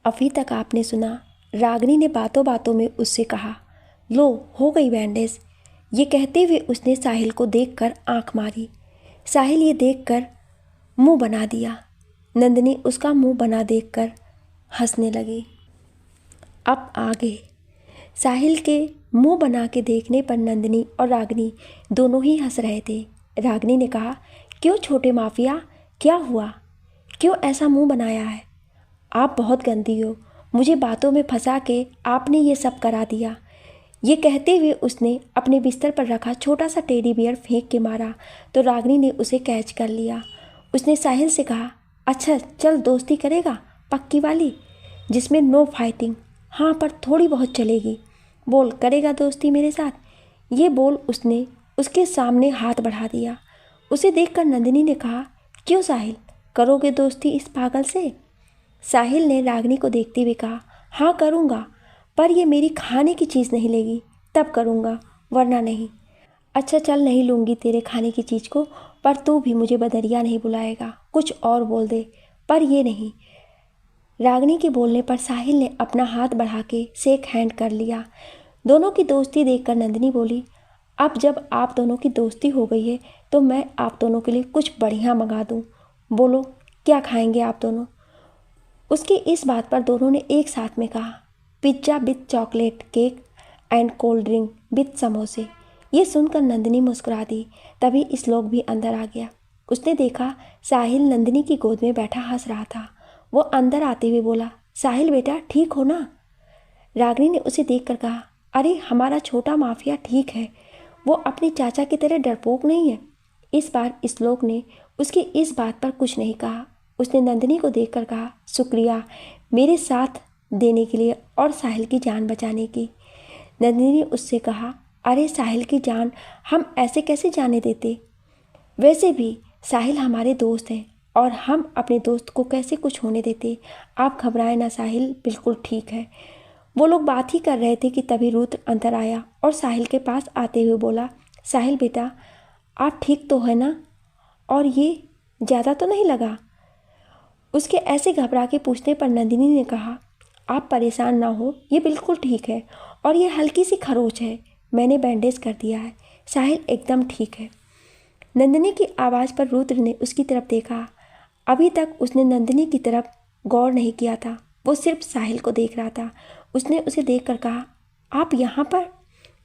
अभी तक आपने सुना, रागिनी ने बातों बातों में उससे कहा, लो हो गई बैंडेज। ये कहते हुए उसने साहिल को देखकर आंख मारी। साहिल ये देखकर मुंह बना दिया। नंदिनी उसका मुंह बना देखकर हंसने लगी। अब आगे साहिल के मुंह बना के देखने पर नंदिनी और रागिनी दोनों ही हंस रहे थे। रागिनी ने कहा, क्यों छोटे माफिया, क्या हुआ, क्यों ऐसा मुंह बनाया है? आप बहुत गंदी हो, मुझे बातों में फंसा के आपने ये सब करा दिया। ये कहते हुए उसने अपने बिस्तर पर रखा छोटा सा टेडी बियर फेंक के मारा तो रागिनी ने उसे कैच कर लिया। उसने साहिल से कहा, अच्छा चल दोस्ती करेगा, पक्की वाली, जिसमें नो फाइटिंग, हाँ पर थोड़ी बहुत चलेगी, बोल करेगा दोस्ती मेरे साथ? ये बोल उसने उसके सामने हाथ बढ़ा दिया। उसे देखकर नंदिनी ने कहा, क्यों साहिल, करोगे दोस्ती इस पागल से? साहिल ने रागिनी को देखते हुए कहा, हाँ करूँगा, पर ये मेरी खाने की चीज़ नहीं लेगी तब करूँगा, वरना नहीं। अच्छा चल, नहीं लूँगी तेरे खाने की चीज़ को, पर तू भी मुझे बदरिया नहीं बुलाएगा, कुछ और बोल दे, पर ये नहीं। रागिनी के बोलने पर साहिल ने अपना हाथ बढ़ा के शेक हैंड कर लिया। दोनों की दोस्ती देखकर नंदिनी बोली, अब जब आप दोनों की दोस्ती हो गई है तो मैं आप दोनों के लिए कुछ बढ़िया मंगा दूँ। बोलो क्या खाएंगे आप दोनों? उसकी इस बात पर दोनों ने एक साथ में कहा, pizza with chocolate cake and cold drink with समोसे। ये सुनकर नंदिनी मुस्कुरा दी। तभी श्लोक भी अंदर आ गया। उसने देखा साहिल नंदिनी की गोद में बैठा हंस रहा था। वो अंदर आते हुए बोला, साहिल बेटा ठीक हो ना? रागिनी ने उसे देखकर कहा, अरे हमारा छोटा माफिया ठीक है, वो अपने चाचा की तरह डरपोक नहीं है। इस बार श्लोक ने उसकी इस बात पर कुछ नहीं कहा। उसने नंदिनी को देखकर कहा, शुक्रिया मेरे साथ देने के लिए और साहिल की जान बचाने की। नंदिनी ने उससे कहा, अरे साहिल की जान हम ऐसे कैसे जाने देते? वैसे भी साहिल हमारे दोस्त हैं और हम अपने दोस्त को कैसे कुछ होने देते? आप घबराएं ना साहिल, बिल्कुल ठीक है। वो लोग बात ही कर रहे थे कि तभी रुद्र अंदर आया और साहिल के पास आते हुए बोला, साहिल बेटा आप ठीक तो है ना? और ये ज़्यादा तो नहीं लगा? उसके ऐसे घबरा के पूछने पर नंदिनी ने कहा, आप परेशान ना हो, ये बिल्कुल ठीक है और ये हल्की सी खरोच है, मैंने बैंडेज कर दिया है, साहिल एकदम ठीक है। नंदिनी की आवाज़ पर रुद्र ने उसकी तरफ देखा। अभी तक उसने नंदिनी की तरफ गौर नहीं किया था, वो सिर्फ साहिल को देख रहा था। उसने उसे देखकर कहा, आप यहाँ पर?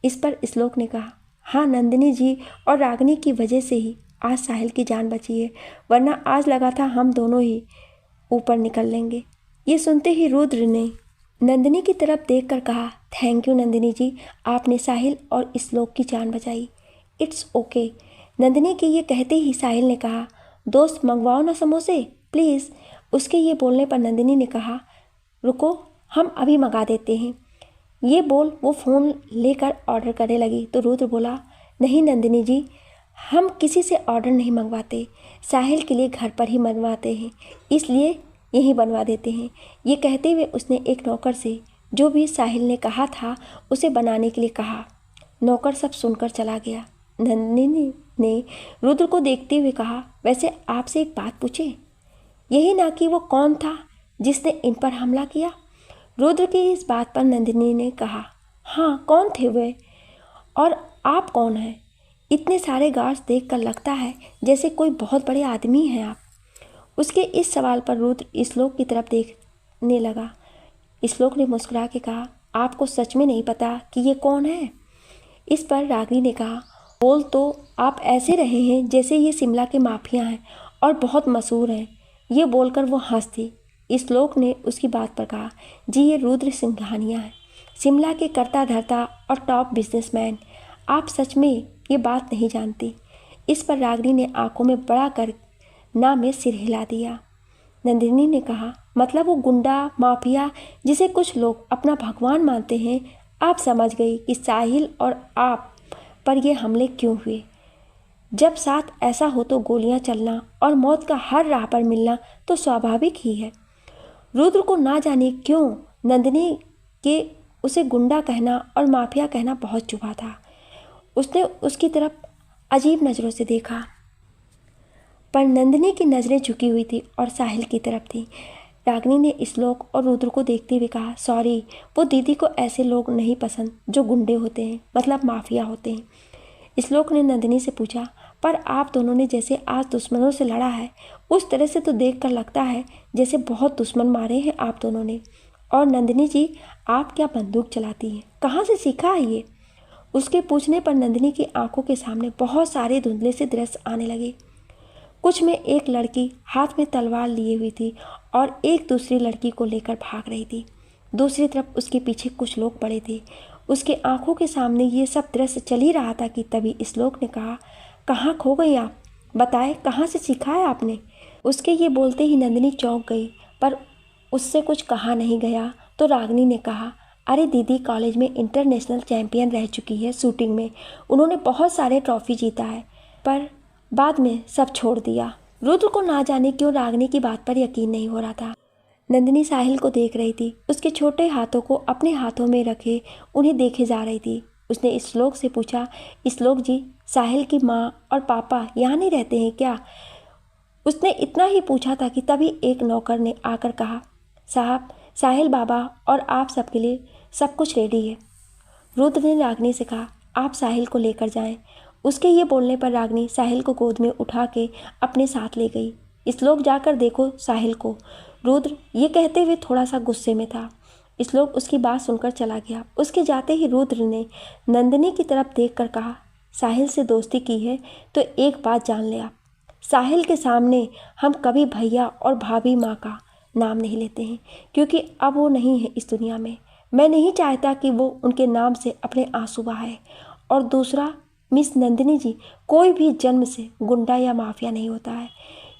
इस पर श्लोक ने कहा, हाँ नंदिनी जी और रागिनी की वजह से ही आज साहिल की जान बची है, वरना आज लगा था हम दोनों ही ऊपर निकल लेंगे। ये सुनते ही रुद्र ने नंदिनी की तरफ देखकर कहा, थैंक यू नंदिनी जी, आपने साहिल और श्लोक की जान बचाई। It's okay. नंदिनी के ये कहते ही साहिल ने कहा, दोस्त मंगवाओ ना समोसे प्लीज़। उसके ये बोलने पर नंदिनी ने कहा, रुको हम अभी मंगा देते हैं। ये बोल वो फ़ोन लेकर ऑर्डर करने लगी तो रुद्र बोला, नहीं नंदिनी जी, हम किसी से ऑर्डर नहीं मंगवाते, साहिल के लिए घर पर ही मंगवाते हैं, इसलिए यहीं बनवा देते हैं। ये कहते हुए उसने एक नौकर से जो भी साहिल ने कहा था उसे बनाने के लिए कहा। नौकर सब सुनकर चला गया। नंदिनी ने रुद्र को देखते हुए कहा, वैसे आपसे एक बात पूछे, यही ना कि वो कौन था जिसने इन पर हमला किया? रुद्र की इस बात पर नंदिनी ने कहा, हाँ कौन थे वे, और आप कौन हैं? इतने सारे गार्ड्स देखकर लगता है जैसे कोई बहुत बड़े आदमी हैं आप। उसके इस सवाल पर रुद्र श्लोक की तरफ देखने लगा। श्लोक ने मुस्कुरा के कहा, आपको सच में नहीं पता कि ये कौन है? इस पर रागिनी ने कहा, बोल तो आप ऐसे रहे हैं जैसे ये शिमला के माफिया हैं और बहुत मशहूर हैं। ये बोलकर वो हंस थी। श्लोक ने उसकी बात पर कहा, जी ये रुद्र सिंघानिया है, शिमला के करता धरता और टॉप बिजनेसमैन। आप सच में ये बात नहीं जानती। इस पर रागिनी ने आंखों में बड़ा कर ना में सिर हिला दिया। नंदिनी ने कहा, मतलब वो गुंडा माफिया जिसे कुछ लोग अपना भगवान मानते हैं। आप समझ गई कि साहिल और आप पर ये हमले क्यों हुए। जब साथ ऐसा हो तो गोलियां चलना और मौत का हर राह पर मिलना तो स्वाभाविक ही है। रुद्र को ना जाने क्यों नंदिनी के उसे गुंडा कहना और माफिया कहना बहुत चुभा था। उसने उसकी तरफ अजीब नज़रों से देखा, पर नंदिनी की नज़रें झुकी हुई थी और साहिल की तरफ थी। रागिनी ने श्लोक और रुद्र को देखते हुए कहा, सॉरी, वो दीदी को ऐसे लोग नहीं पसंद जो गुंडे होते हैं, मतलब माफिया होते हैं। श्लोक ने नंदिनी से पूछा, पर आप दोनों ने जैसे आज दुश्मनों से लड़ा है, उस तरह से तो देखकर लगता है जैसे बहुत दुश्मन मारे हैं आप दोनों ने। और नंदिनी जी, आप क्या बंदूक चलाती हैं? कहाँ से सीखा है ये? उसके पूछने पर नंदिनी की आंखों के सामने बहुत सारे धुंधले से दृश्य आने लगे। कुछ में एक लड़की हाथ में तलवार लिए हुई थी और एक दूसरी लड़की को लेकर भाग रही थी। दूसरी तरफ उसके पीछे कुछ लोग पड़े थे। उसके आंखों के सामने ये सब दृश्य चल ही रहा था कि तभी श्लोक ने कहा, कहाँ खो गई आप? बताए, कहाँ से सीखा है आपने? उसके ये बोलते ही नंदिनी चौंक गई, पर उससे कुछ कहा नहीं गया। तो रागिनी ने कहा, अरे दीदी कॉलेज में इंटरनेशनल चैंपियन रह चुकी है शूटिंग में, उन्होंने बहुत सारे ट्रॉफी जीता है, पर बाद में सब छोड़ दिया। रुद्र को ना जाने क्यों रागिनी की बात पर यकीन नहीं हो रहा था। नंदिनी साहिल को देख रही थी, उसके छोटे हाथों को अपने हाथों में रखे उन्हें देखे जा रही थी। उसने श्लोक से पूछा, श्लोक जी, साहिल की माँ और पापा यहाँ नहीं रहते हैं क्या? उसने इतना ही पूछा था कि तभी एक नौकर ने आकर कहा, साहब, साहिल बाबा और आप सबके लिए सब कुछ रेडी है। रुद्र ने रागिनी से कहा, आप साहिल को लेकर जाएं। उसके ये बोलने पर रागिनी साहिल को गोद में उठा के अपने साथ ले गई। श्लोक, जाकर देखो साहिल को। रुद्र ये कहते हुए थोड़ा सा गुस्से में था। श्लोक उसकी बात सुनकर चला गया। उसके जाते ही रुद्र ने नंदिनी की तरफ देखकर कहा, साहिल से दोस्ती की है तो एक बात जान ले आप, साहिल के सामने हम कभी भैया और भाभी माँ का नाम नहीं लेते हैं, क्योंकि अब वो नहीं है इस दुनिया में। मैं नहीं चाहता कि वो उनके नाम से अपने आंसू बहाए। और दूसरा, मिस नंदिनी जी, कोई भी जन्म से गुंडा या माफिया नहीं होता है,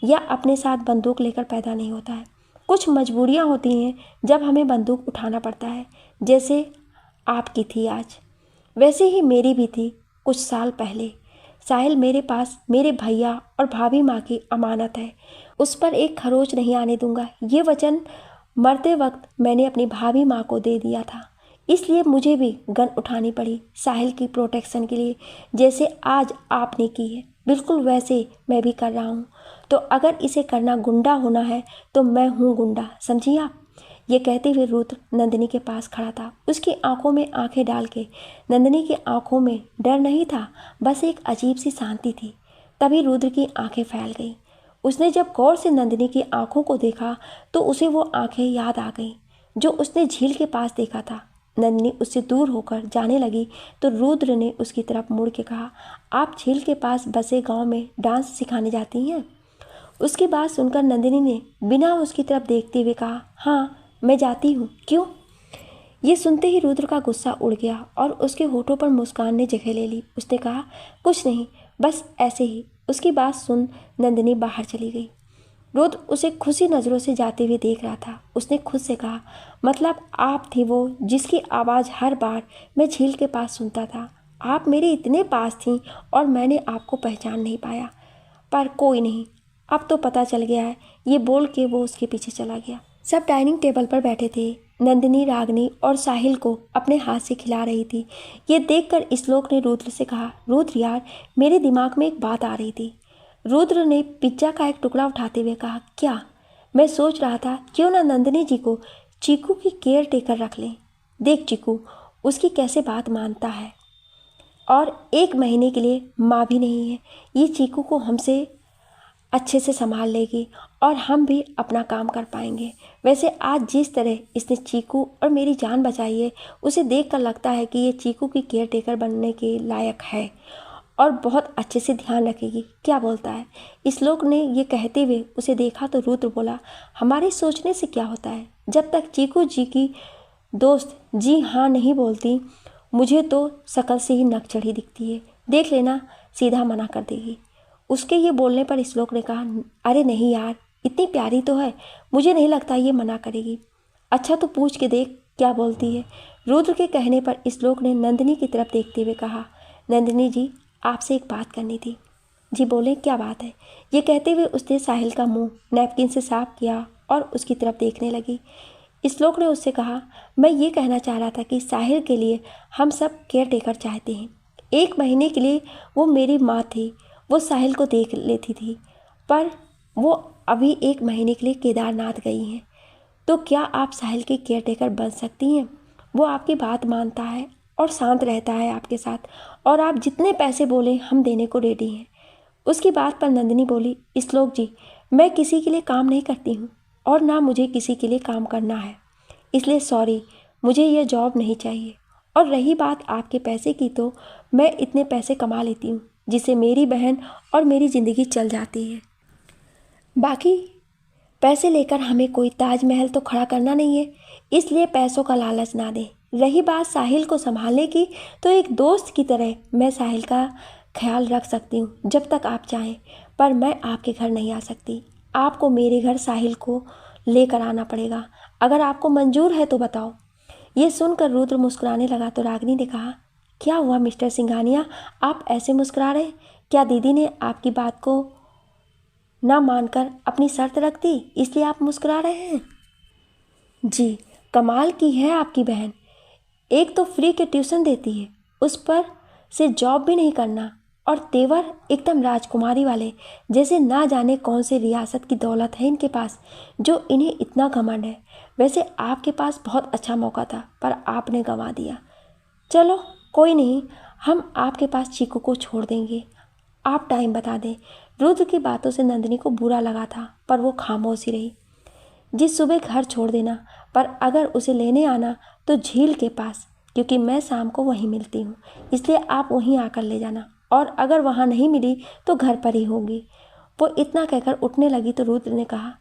या अपने साथ बंदूक लेकर पैदा नहीं होता है। कुछ मजबूरियाँ होती हैं जब हमें बंदूक उठाना पड़ता है, जैसे आपकी थी आज, वैसे ही मेरी भी थी कुछ साल पहले। साहिल मेरे पास मेरे भैया और भाभी माँ की अमानत है, उस पर एक खरोच नहीं आने दूंगा। ये वचन मरते वक्त मैंने अपनी भाभी माँ को दे दिया था, इसलिए मुझे भी गन उठानी पड़ी साहिल की प्रोटेक्शन के लिए, जैसे आज आपने की है, बिल्कुल वैसे मैं भी कर रहा हूँ। तो अगर इसे करना गुंडा होना है तो मैं हूँ गुंडा, समझिए आप। ये कहते हुए रुद्र नंदिनी के पास खड़ा था। उसकी आंखों में आंखें डाल के नंदिनी की आंखों में डर नहीं था, बस एक अजीब सी शांति थी। तभी रुद्र की आंखें फैल गईं। उसने जब गौर से नंदिनी की आंखों को देखा तो उसे वो आंखें याद आ गईं जो उसने झील के पास देखा था। नंदिनी उससे दूर होकर जाने लगी तो रुद्र ने उसकी तरफ मुड़ के कहा, आप झील के पास बसे गांव में डांस सिखाने जाती हैं? उसकी बात सुनकर नंदिनी ने बिना उसकी तरफ देखते हुए कहा, हाँ मैं जाती हूँ, क्यों? ये सुनते ही रुद्र का गुस्सा उड़ गया और उसके होठों पर मुस्कान ने जगह ले ली। उसने कहा, कुछ नहीं, बस ऐसे ही। उसकी बात सुन नंदिनी बाहर चली गई। रुद्र उसे खुशी नज़रों से जाते हुए देख रहा था। उसने खुद से कहा, मतलब आप थी वो जिसकी आवाज़ हर बार मैं झील के पास सुनता था। आप मेरे इतने पास थीं और मैंने आपको पहचान नहीं पाया। पर कोई नहीं, अब तो पता चल गया है। ये बोल के वो उसके पीछे चला गया। सब डाइनिंग टेबल पर बैठे थे। नंदिनी रागिनी और साहिल को अपने हाथ से खिला रही थी। ये देखकर श्लोक ने रुद्र से कहा, रुद्र यार, मेरे दिमाग में एक बात आ रही थी। रुद्र ने पिज्ज़ा का एक टुकड़ा उठाते हुए कहा, क्या? मैं सोच रहा था क्यों ना नंदिनी जी को चीकू की केयर टेकर रख लें। देख चीकू उसकी कैसे बात मानता है, और 1 महीने के लिए माँ भी नहीं है। ये चीकू को हमसे अच्छे से संभाल लेगी और हम भी अपना काम कर पाएंगे। वैसे आज जिस तरह इसने चीकू और मेरी जान बचाई है, उसे देखकर लगता है कि ये चीकू की केयर टेकर बनने के लायक है और बहुत अच्छे से ध्यान रखेगी। क्या बोलता है? श्लोक ने ये कहते हुए उसे देखा तो रुद्र बोला, हमारे सोचने से क्या होता है? जब तक चीकू जी की दोस्त जी हाँ नहीं बोलती, मुझे तो शक्ल से ही नक चढ़ी दिखती है। देख लेना, सीधा मना कर देगी। उसके ये बोलने पर श्लोक ने कहा, अरे नहीं यार, इतनी प्यारी तो है, मुझे नहीं लगता ये मना करेगी। अच्छा तो पूछ के देख क्या बोलती है। रुद्र के कहने पर श्लोक ने नंदिनी की तरफ देखते हुए कहा, नंदिनी जी, आपसे एक बात करनी थी। जी बोले, क्या बात है? ये कहते हुए उसने साहिल का मुंह नैपकिन से साफ किया और उसकी तरफ देखने लगी। श्लोक ने उससे कहा, मैं ये कहना चाह रहा था कि साहिल के लिए हम सब केयर टेकर चाहते हैं। 1 महीने के लिए वो मेरी माँ थी, वो साहिल को देख लेती थी, पर वो अभी 1 महीने के लिए केदारनाथ गई हैं। तो क्या आप साहिल की केयरटेकर बन सकती हैं? वो आपकी बात मानता है और शांत रहता है आपके साथ, और आप जितने पैसे बोले हम देने को रेडी हैं। उसकी बात पर नंदिनी बोली, श्लोक जी, मैं किसी के लिए काम नहीं करती हूँ और ना मुझे किसी के लिए काम करना है, इसलिए सॉरी, मुझे यह जॉब नहीं चाहिए। और रही बात आपके पैसे की, तो मैं इतने पैसे कमा लेती हूँ जिससे मेरी बहन और मेरी ज़िंदगी चल जाती है। बाकी पैसे लेकर हमें कोई ताजमहल तो खड़ा करना नहीं है, इसलिए पैसों का लालच ना दें। रही बात साहिल को संभालने की, तो एक दोस्त की तरह मैं साहिल का ख्याल रख सकती हूँ जब तक आप चाहें, पर मैं आपके घर नहीं आ सकती। आपको मेरे घर साहिल को लेकर आना पड़ेगा। अगर आपको मंजूर है तो बताओ। ये सुनकर रुद्र मुस्कुराने लगा तो रागिनी ने कहा, क्या हुआ मिस्टर सिंघानिया, आप ऐसे मुस्कुरा रहे? क्या दीदी ने आपकी बात को ना मानकर अपनी शर्त रख दी, इसलिए आप मुस्कुरा रहे हैं? जी, कमाल की है आपकी बहन। एक तो फ्री के ट्यूशन देती है, उस पर से जॉब भी नहीं करना, और तेवर एकदम राजकुमारी वाले, जैसे ना जाने कौन से रियासत की दौलत है इनके पास जो इन्हें इतना घमंड है। वैसे आपके पास बहुत अच्छा मौका था, पर आपने गंवा दिया। चलो कोई नहीं, हम आपके पास चीकू को छोड़ देंगे, आप टाइम बता दें। रुद्र की बातों से नंदिनी को बुरा लगा था, पर वो खामोश ही रही। जिस सुबह घर छोड़ देना, पर अगर उसे लेने आना तो झील के पास, क्योंकि मैं शाम को वहीं मिलती हूँ, इसलिए आप वहीं आकर ले जाना, और अगर वहाँ नहीं मिली तो घर पर ही होगी। वो इतना कहकर उठने लगी तो रुद्र ने कहा,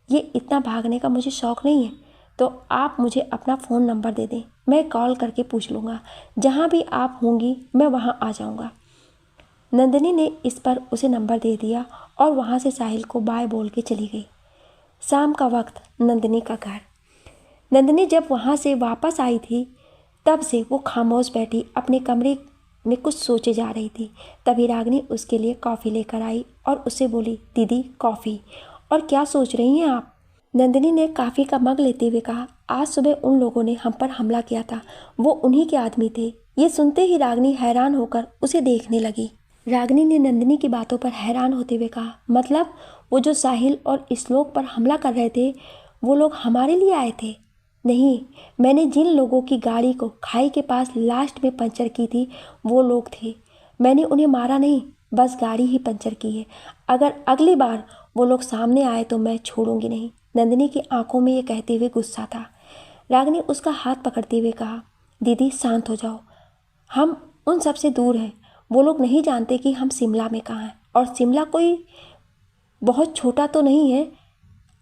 ये इतना भागने का मुझे शौक़ नहीं है, तो आप मुझे अपना फ़ोन नंबर दे दें, मैं कॉल करके पूछ लूँगा। जहाँ भी आप होंगी मैं वहाँ आ जाऊँगा। नंदिनी ने इस पर उसे नंबर दे दिया और वहाँ से साहिल को बाय बोल के चली गई। शाम का वक्त, नंदिनी का घर। नंदिनी जब वहाँ से वापस आई थी, तब से वो खामोश बैठी अपने कमरे में कुछ सोचे जा रही थी। तभी रागिनी उसके लिए कॉफ़ी लेकर आई और उससे बोली, दीदी कॉफ़ी। और क्या सोच रही हैं आप? नंदिनी ने कॉफ़ी का मग लेते हुए कहा, आज सुबह उन लोगों ने हम पर हमला किया था, वो उन्हीं के आदमी थे। ये सुनते ही रागिनी हैरान होकर उसे देखने लगी। रागिनी ने नंदिनी की बातों पर हैरान होते हुए कहा, मतलब वो जो साहिल और श्लोक पर हमला कर रहे थे, वो लोग हमारे लिए आए थे? नहीं, मैंने जिन लोगों की गाड़ी को खाई के पास लास्ट में पंचर की थी, वो लोग थे। मैंने उन्हें मारा नहीं, बस गाड़ी ही पंचर की है। अगर अगली बार वो लोग सामने आए तो मैं छोड़ूंगी नहीं। नंदिनी की आंखों में ये कहते हुए गुस्सा था। रागिनी उसका हाथ पकड़ते हुए कहा, दीदी शांत हो जाओ, हम उन सब से दूर हैं। वो लोग नहीं जानते कि हम शिमला में कहाँ हैं, और शिमला कोई बहुत छोटा तो नहीं है,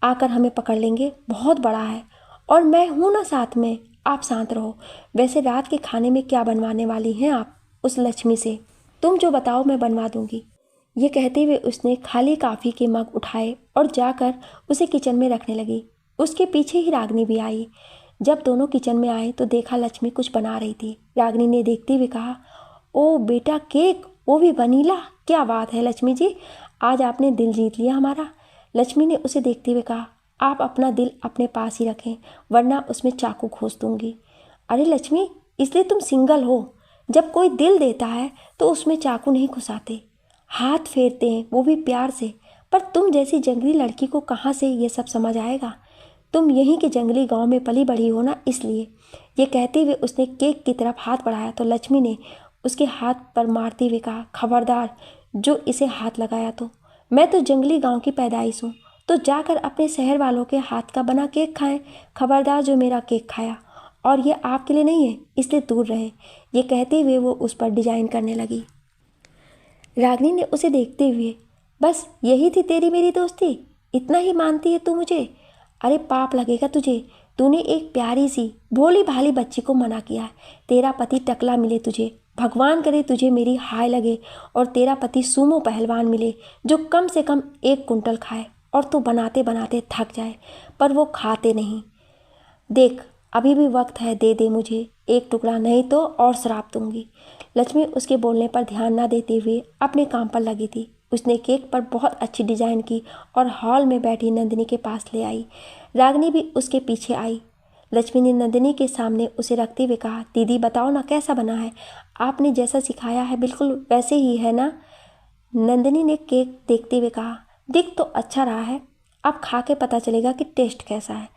आकर हमें पकड़ लेंगे, बहुत बड़ा है, और मैं हूँ ना साथ में। आप शांत रहो। वैसे रात के खाने में क्या बनवाने वाली हैं आप उस लक्ष्मी से? तुम जो बताओ मैं बनवा दूंगी। ये कहते हुए उसने खाली कॉफ़ी के मग उठाए और जाकर उसे किचन में रखने लगी। उसके पीछे ही रागिनी भी आई। जब दोनों किचन में आए तो देखा लक्ष्मी कुछ बना रही थी। रागिनी ने देखते हुए कहा, ओ बेटा केक, वो भी वनीला, क्या बात है लक्ष्मी जी, आज आपने दिल जीत लिया हमारा। लक्ष्मी ने उसे देखते हुए कहा, आप अपना दिल अपने पास ही रखें, वरना उसमें चाकू घोंस दूंगी। अरे लक्ष्मी, इसलिए तुम सिंगल हो। जब कोई दिल देता है तो उसमें चाकू नहीं घुसाते, हाथ फेरते हैं, वो भी प्यार से। पर तुम जैसी जंगली लड़की को कहाँ से ये सब समझ आएगा? तुम यहीं के जंगली गांव में पली बड़ी हो ना, इसलिए। ये कहते हुए उसने केक की तरफ हाथ बढ़ाया तो लक्ष्मी ने उसके हाथ पर मारते हुए कहा, खबरदार जो इसे हाथ लगाया तो। मैं तो जंगली गांव की पैदाइश हूँ, तो जाकर अपने शहर वालों के हाथ का बना केक खाएं। खबरदार जो मेरा केक खाया, और ये आपके लिए नहीं है, इसलिए दूर रहे। ये कहते हुए वो उस पर डिजाइन करने लगी। रागिनी ने उसे देखते हुए, बस यही थी तेरी मेरी दोस्ती, इतना ही मानती है तू मुझे? अरे पाप लगेगा तुझे, तूने एक प्यारी सी भोली भाली बच्ची को मना किया है। तेरा पति टकला मिले तुझे, भगवान करे तुझे मेरी हाय लगे, और तेरा पति सूमो पहलवान मिले जो कम से कम 1 कुंटल खाए, और तू बनाते बनाते थक जाए, पर वो खाते नहीं। देख अभी भी वक्त है, दे दे मुझे 1 टुकड़ा, नहीं तो और श्राप दूंगी। लक्ष्मी उसके बोलने पर ध्यान न देते हुए अपने काम पर लगी थी। उसने केक पर बहुत अच्छी डिजाइन की और हॉल में बैठी नंदिनी के पास ले आई। रागिनी भी उसके पीछे आई। लक्ष्मी ने नंदिनी के सामने उसे रखते हुए कहा, दीदी बताओ ना कैसा बना है? आपने जैसा सिखाया है बिल्कुल वैसे ही है ना? नंदिनी ने केक देखते हुए कहा, दिख तो अच्छा रहा है, अब खा के पता चलेगा कि टेस्ट कैसा है।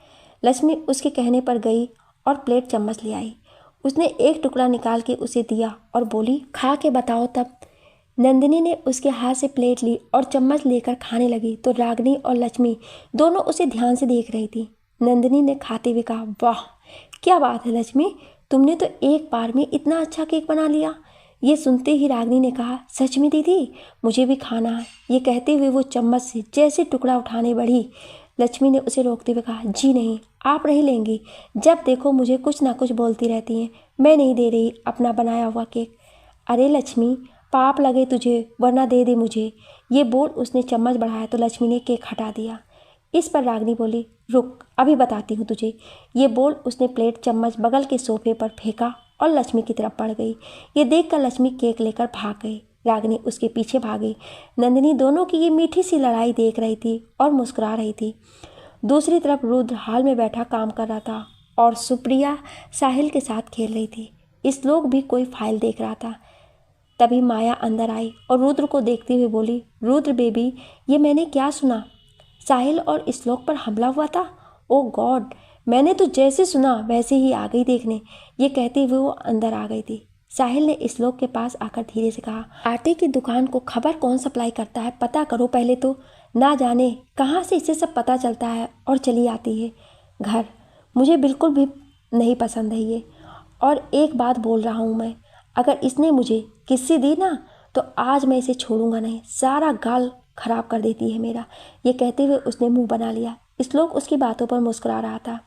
लक्ष्मी उसके कहने पर गई और प्लेट चम्मच ले आई। उसने एक टुकड़ा निकाल के उसे दिया और बोली, खा के बताओ तब। नंदिनी ने उसके हाथ से प्लेट ली और चम्मच लेकर खाने लगी तो रागिनी और लक्ष्मी दोनों उसे ध्यान से देख रही थी। नंदिनी ने खाते हुए कहा, वाह क्या बात है लक्ष्मी, तुमने तो एक बार में इतना अच्छा केक बना लिया। ये सुनते ही रागिनी ने कहा, सच में दीदी, मुझे भी खाना है। ये कहते हुए वो चम्मच से जैसे टुकड़ा उठाने बढ़ी, लक्ष्मी ने उसे रोकते हुए कहा, जी नहीं, आप नहीं लेंगी। जब देखो मुझे कुछ ना कुछ बोलती रहती हैं। मैं नहीं दे रही अपना बनाया हुआ केक। अरे लक्ष्मी, पाप लगे तुझे, वरना दे दे मुझे। ये बोल उसने चम्मच बढ़ाया तो लक्ष्मी ने केक हटा दिया। इस पर रागिनी बोली, रुक अभी बताती हूँ तुझे। ये बोल उसने प्लेट चम्मच बगल के सोफे पर फेंका और लक्ष्मी की तरफ बढ़ गई। ये देखकर लक्ष्मी केक लेकर भाग गई। रागिनी उसके पीछे भागी। नंदिनी दोनों की ये मीठी सी लड़ाई देख रही थी और मुस्कुरा रही थी। दूसरी तरफ रुद्र हाल में बैठा काम कर रहा था और सुप्रिया साहिल के साथ खेल रही थी। इस लोग भी कोई फाइल देख रहा था। तभी माया अंदर आई और रुद्र को देखते हुए बोली, रुद्र बेबी, ये मैंने क्या सुना? साहिल और श्लोक पर हमला हुआ था? ओ गॉड, मैंने तो जैसे सुना वैसे ही आ गई देखने। ये कहते हुए वो अंदर आ गई थी। साहिल ने श्लोक के पास आकर धीरे से कहा, आटे की दुकान को खबर कौन सप्लाई करता है पता करो पहले तो। ना जाने कहाँ से इसे सब पता चलता है और चली आती है घर। मुझे बिल्कुल भी नहीं पसंद है ये। और एक बात बोल रहा हूँ मैं, अगर इसने मुझे किस्सी दी ना तो आज मैं इसे छोड़ूंगा नहीं। सारा गाल खराब कर देती है मेरा। ये कहते हुए उसने मुंह बना लिया। श्लोक उसकी बातों पर मुस्कुरा रहा था।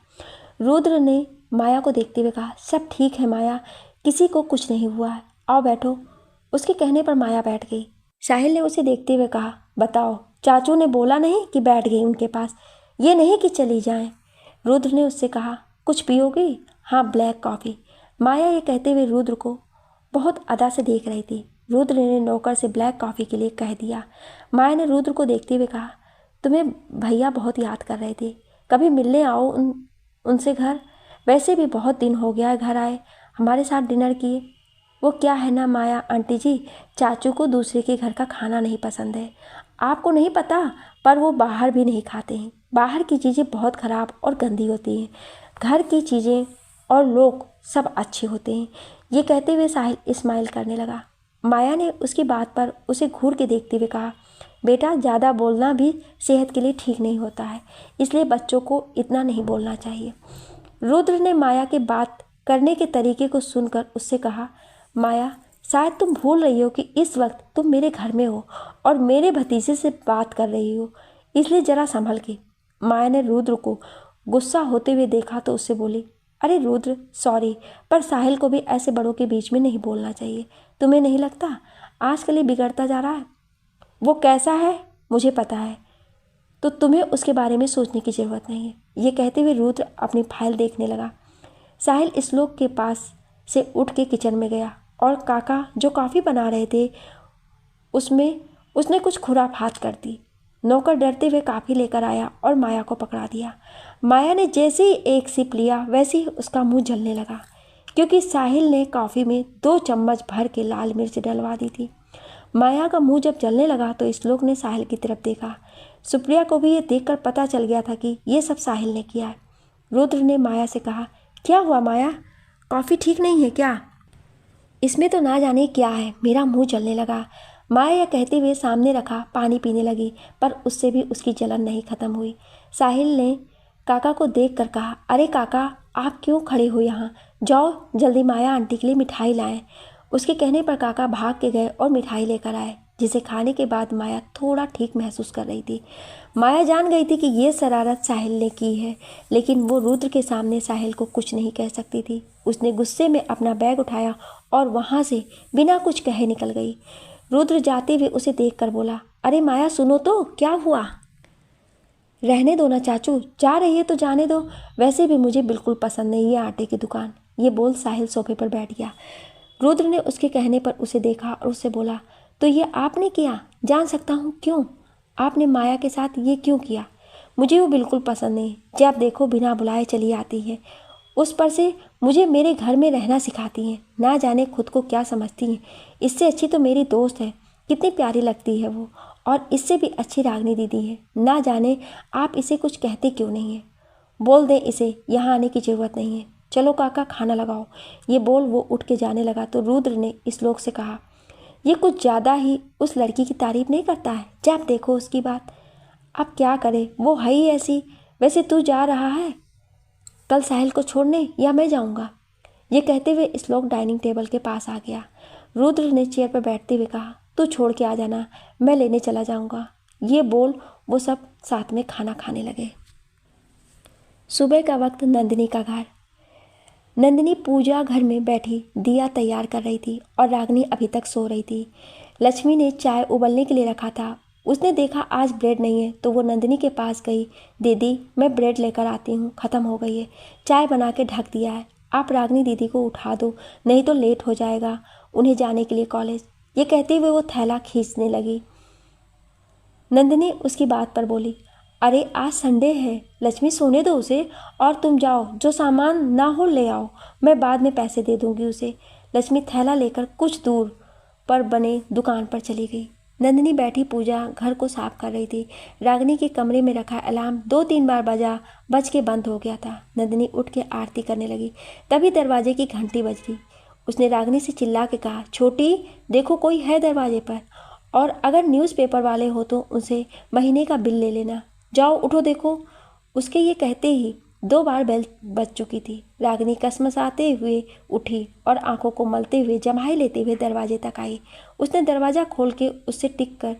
रुद्र ने माया को देखते हुए कहा, सब ठीक है माया, किसी को कुछ नहीं हुआ है, आओ बैठो। उसके कहने पर माया बैठ गई। साहिल ने उसे देखते हुए कहा, बताओ, चाचू ने बोला नहीं कि बैठ गई उनके पास, ये नहीं कि चली जाएं। रुद्र ने उससे कहा, कुछ पियोगी? हाँ, ब्लैक कॉफ़ी। माया ये कहते हुए रुद्र को बहुत अदा से देख रही थी। रुद्र ने नौकर से ब्लैक कॉफ़ी के लिए कह दिया। माया ने रुद्र को देखते हुए कहा, तुम्हें भैया बहुत याद कर रहे थे, कभी मिलने आओ उनसे घर। वैसे भी बहुत दिन हो गया है घर आए, हमारे साथ डिनर किए। वो क्या है ना माया आंटी जी, चाचू को दूसरे के घर का खाना नहीं पसंद है। आपको नहीं पता, पर वो बाहर भी नहीं खाते हैं। बाहर की चीज़ें बहुत ख़राब और गंदी होती हैं, घर की चीज़ें और लोग सब अच्छे होते हैं। ये कहते हुए साहिल इस्माइल करने लगा। माया ने उसकी बात पर उसे घूर के देखते हुए कहा, बेटा ज़्यादा बोलना भी सेहत के लिए ठीक नहीं होता है, इसलिए बच्चों को इतना नहीं बोलना चाहिए। रुद्र ने माया के बात करने के तरीके को सुनकर उससे कहा, माया शायद तुम भूल रही हो कि इस वक्त तुम मेरे घर में हो और मेरे भतीजे से बात कर रही हो, इसलिए ज़रा संभल के। माया ने रुद्र को गुस्सा होते हुए देखा तो उससे बोली, अरे रुद्र सॉरी, पर साहिल को भी ऐसे बड़ों के बीच में नहीं बोलना चाहिए। तुम्हें नहीं लगता आजकल ये बिगड़ता जा रहा है? वो कैसा है मुझे पता है, तो तुम्हें उसके बारे में सोचने की ज़रूरत नहीं है। ये कहते हुए रुद्र अपनी फाइल देखने लगा। साहिल श्लोक के पास से उठ के किचन में गया और काका जो कॉफ़ी बना रहे थे उसमें उसने कुछ खुराफात कर दी। नौकर डरते हुए कॉफ़ी लेकर आया और माया को पकड़ा दिया। माया ने जैसे ही एक सिप लिया वैसे ही उसका मुंह जलने लगा, क्योंकि साहिल ने कॉफ़ी में 2 चम्मच भर के लाल मिर्च डलवा दी थी। माया का मुंह जब जलने लगा तो श्लोक ने साहिल की तरफ देखा। सुप्रिया को भी ये देखकर पता चल गया था कि ये सब साहिल ने किया है। रुद्र ने माया से कहा, क्या हुआ माया, कॉफ़ी ठीक नहीं है क्या? इसमें तो ना जाने क्या है, मेरा मुंह जलने लगा। माया यह कहते हुए सामने रखा पानी पीने लगी, पर उससे भी उसकी जलन नहीं खत्म हुई। साहिल ने काका को देख कर कहा, अरे काका, आप क्यों खड़े हो यहाँ? जाओ जल्दी माया आंटी के लिए मिठाई लाएं। उसके कहने पर काका भाग के गए और मिठाई लेकर आए, जिसे खाने के बाद माया थोड़ा ठीक महसूस कर रही थी। माया जान गई थी कि ये शरारत साहिल ने की है, लेकिन वो रुद्र के सामने साहिल को कुछ नहीं कह सकती थी। उसने गुस्से में अपना बैग उठाया और वहाँ से बिना कुछ कहे निकल गई। रुद्र जाते हुए उसे देखकर बोला, अरे माया सुनो तो, क्या हुआ? रहने दो ना चाचू, जा रही है तो जाने दो, वैसे भी मुझे बिल्कुल पसंद नहीं है आटे की दुकान। ये बोल साहिल सोफे पर बैठ गया। रुद्र ने उसके कहने पर उसे देखा और उससे बोला, तो ये आपने किया? जान सकता हूँ क्यों? आपने माया के साथ ये क्यों किया? मुझे वो बिल्कुल पसंद नहीं, जब देखो बिना बुलाए चली आती है। उस पर से मुझे मेरे घर में रहना सिखाती हैं, ना जाने खुद को क्या समझती हैं। इससे अच्छी तो मेरी दोस्त है, कितनी प्यारी लगती है वो, और इससे भी अच्छी रागिनी दीदी है। ना जाने आप इसे कुछ कहते क्यों नहीं है। बोल दें इसे यहाँ आने की ज़रूरत नहीं है। चलो काका खाना लगाओ। ये बोल वो उठ के जाने लगा तो रुद्र ने श्लोक से कहा, ये कुछ ज़्यादा ही उस लड़की की तारीफ नहीं करता है। जब देखो उसकी बात। अब क्या करे, वो है ही ऐसी। वैसे तू जा रहा है कल साहिल को छोड़ने या मैं जाऊँगा? ये कहते हुए श्लोक डाइनिंग टेबल के पास आ गया। रुद्र ने चेयर पर बैठते हुए कहा, तू छोड़ के आ जाना, मैं लेने चला जाऊँगा। ये बोल वो सब साथ में खाना खाने लगे। सुबह का वक्त नंदिनी का घर। नंदिनी पूजा घर में बैठी दिया तैयार कर रही थी और रागिनी अभी तक सो रही थी। लक्ष्मी ने चाय उबलने के लिए रखा था। उसने देखा आज ब्रेड नहीं है तो वो नंदिनी के पास गई। दीदी मैं ब्रेड लेकर आती हूँ, ख़त्म हो गई है। चाय बना के ढक दिया है, आप रागिनी दीदी को उठा दो, नहीं तो लेट हो जाएगा उन्हें जाने के लिए कॉलेज। ये कहते हुए वो थैला खींचने लगी। नंदिनी उसकी बात पर बोली, अरे आज संडे है लक्ष्मी, सोने दो उसे और तुम जाओ, जो सामान ना हो ले आओ, मैं बाद में पैसे दे दूंगी उसे। लक्ष्मी थैला लेकर कुछ दूर पर बने दुकान पर चली गई। नंदिनी बैठी पूजा घर को साफ कर रही थी। रागिनी के कमरे में रखा अलार्म 2-3 बार बज के बंद हो गया था। नंदिनी उठ के आरती करने लगी। तभी दरवाजे की घंटी बज गई। उसने रागिनी से चिल्ला के कहा, छोटी देखो कोई है दरवाजे पर, और अगर न्यूज़पेपर वाले हो तो उनसे महीने का बिल ले लेना। जाओ उठो देखो। उसके ये कहते ही 2 बार बेल बज चुकी थी। रागिनी कसमसाते हुए उठी और आंखों को मलते हुए जम्हाई लेते हुए दरवाजे तक आई। उसने दरवाज़ा खोल के उससे टिक कर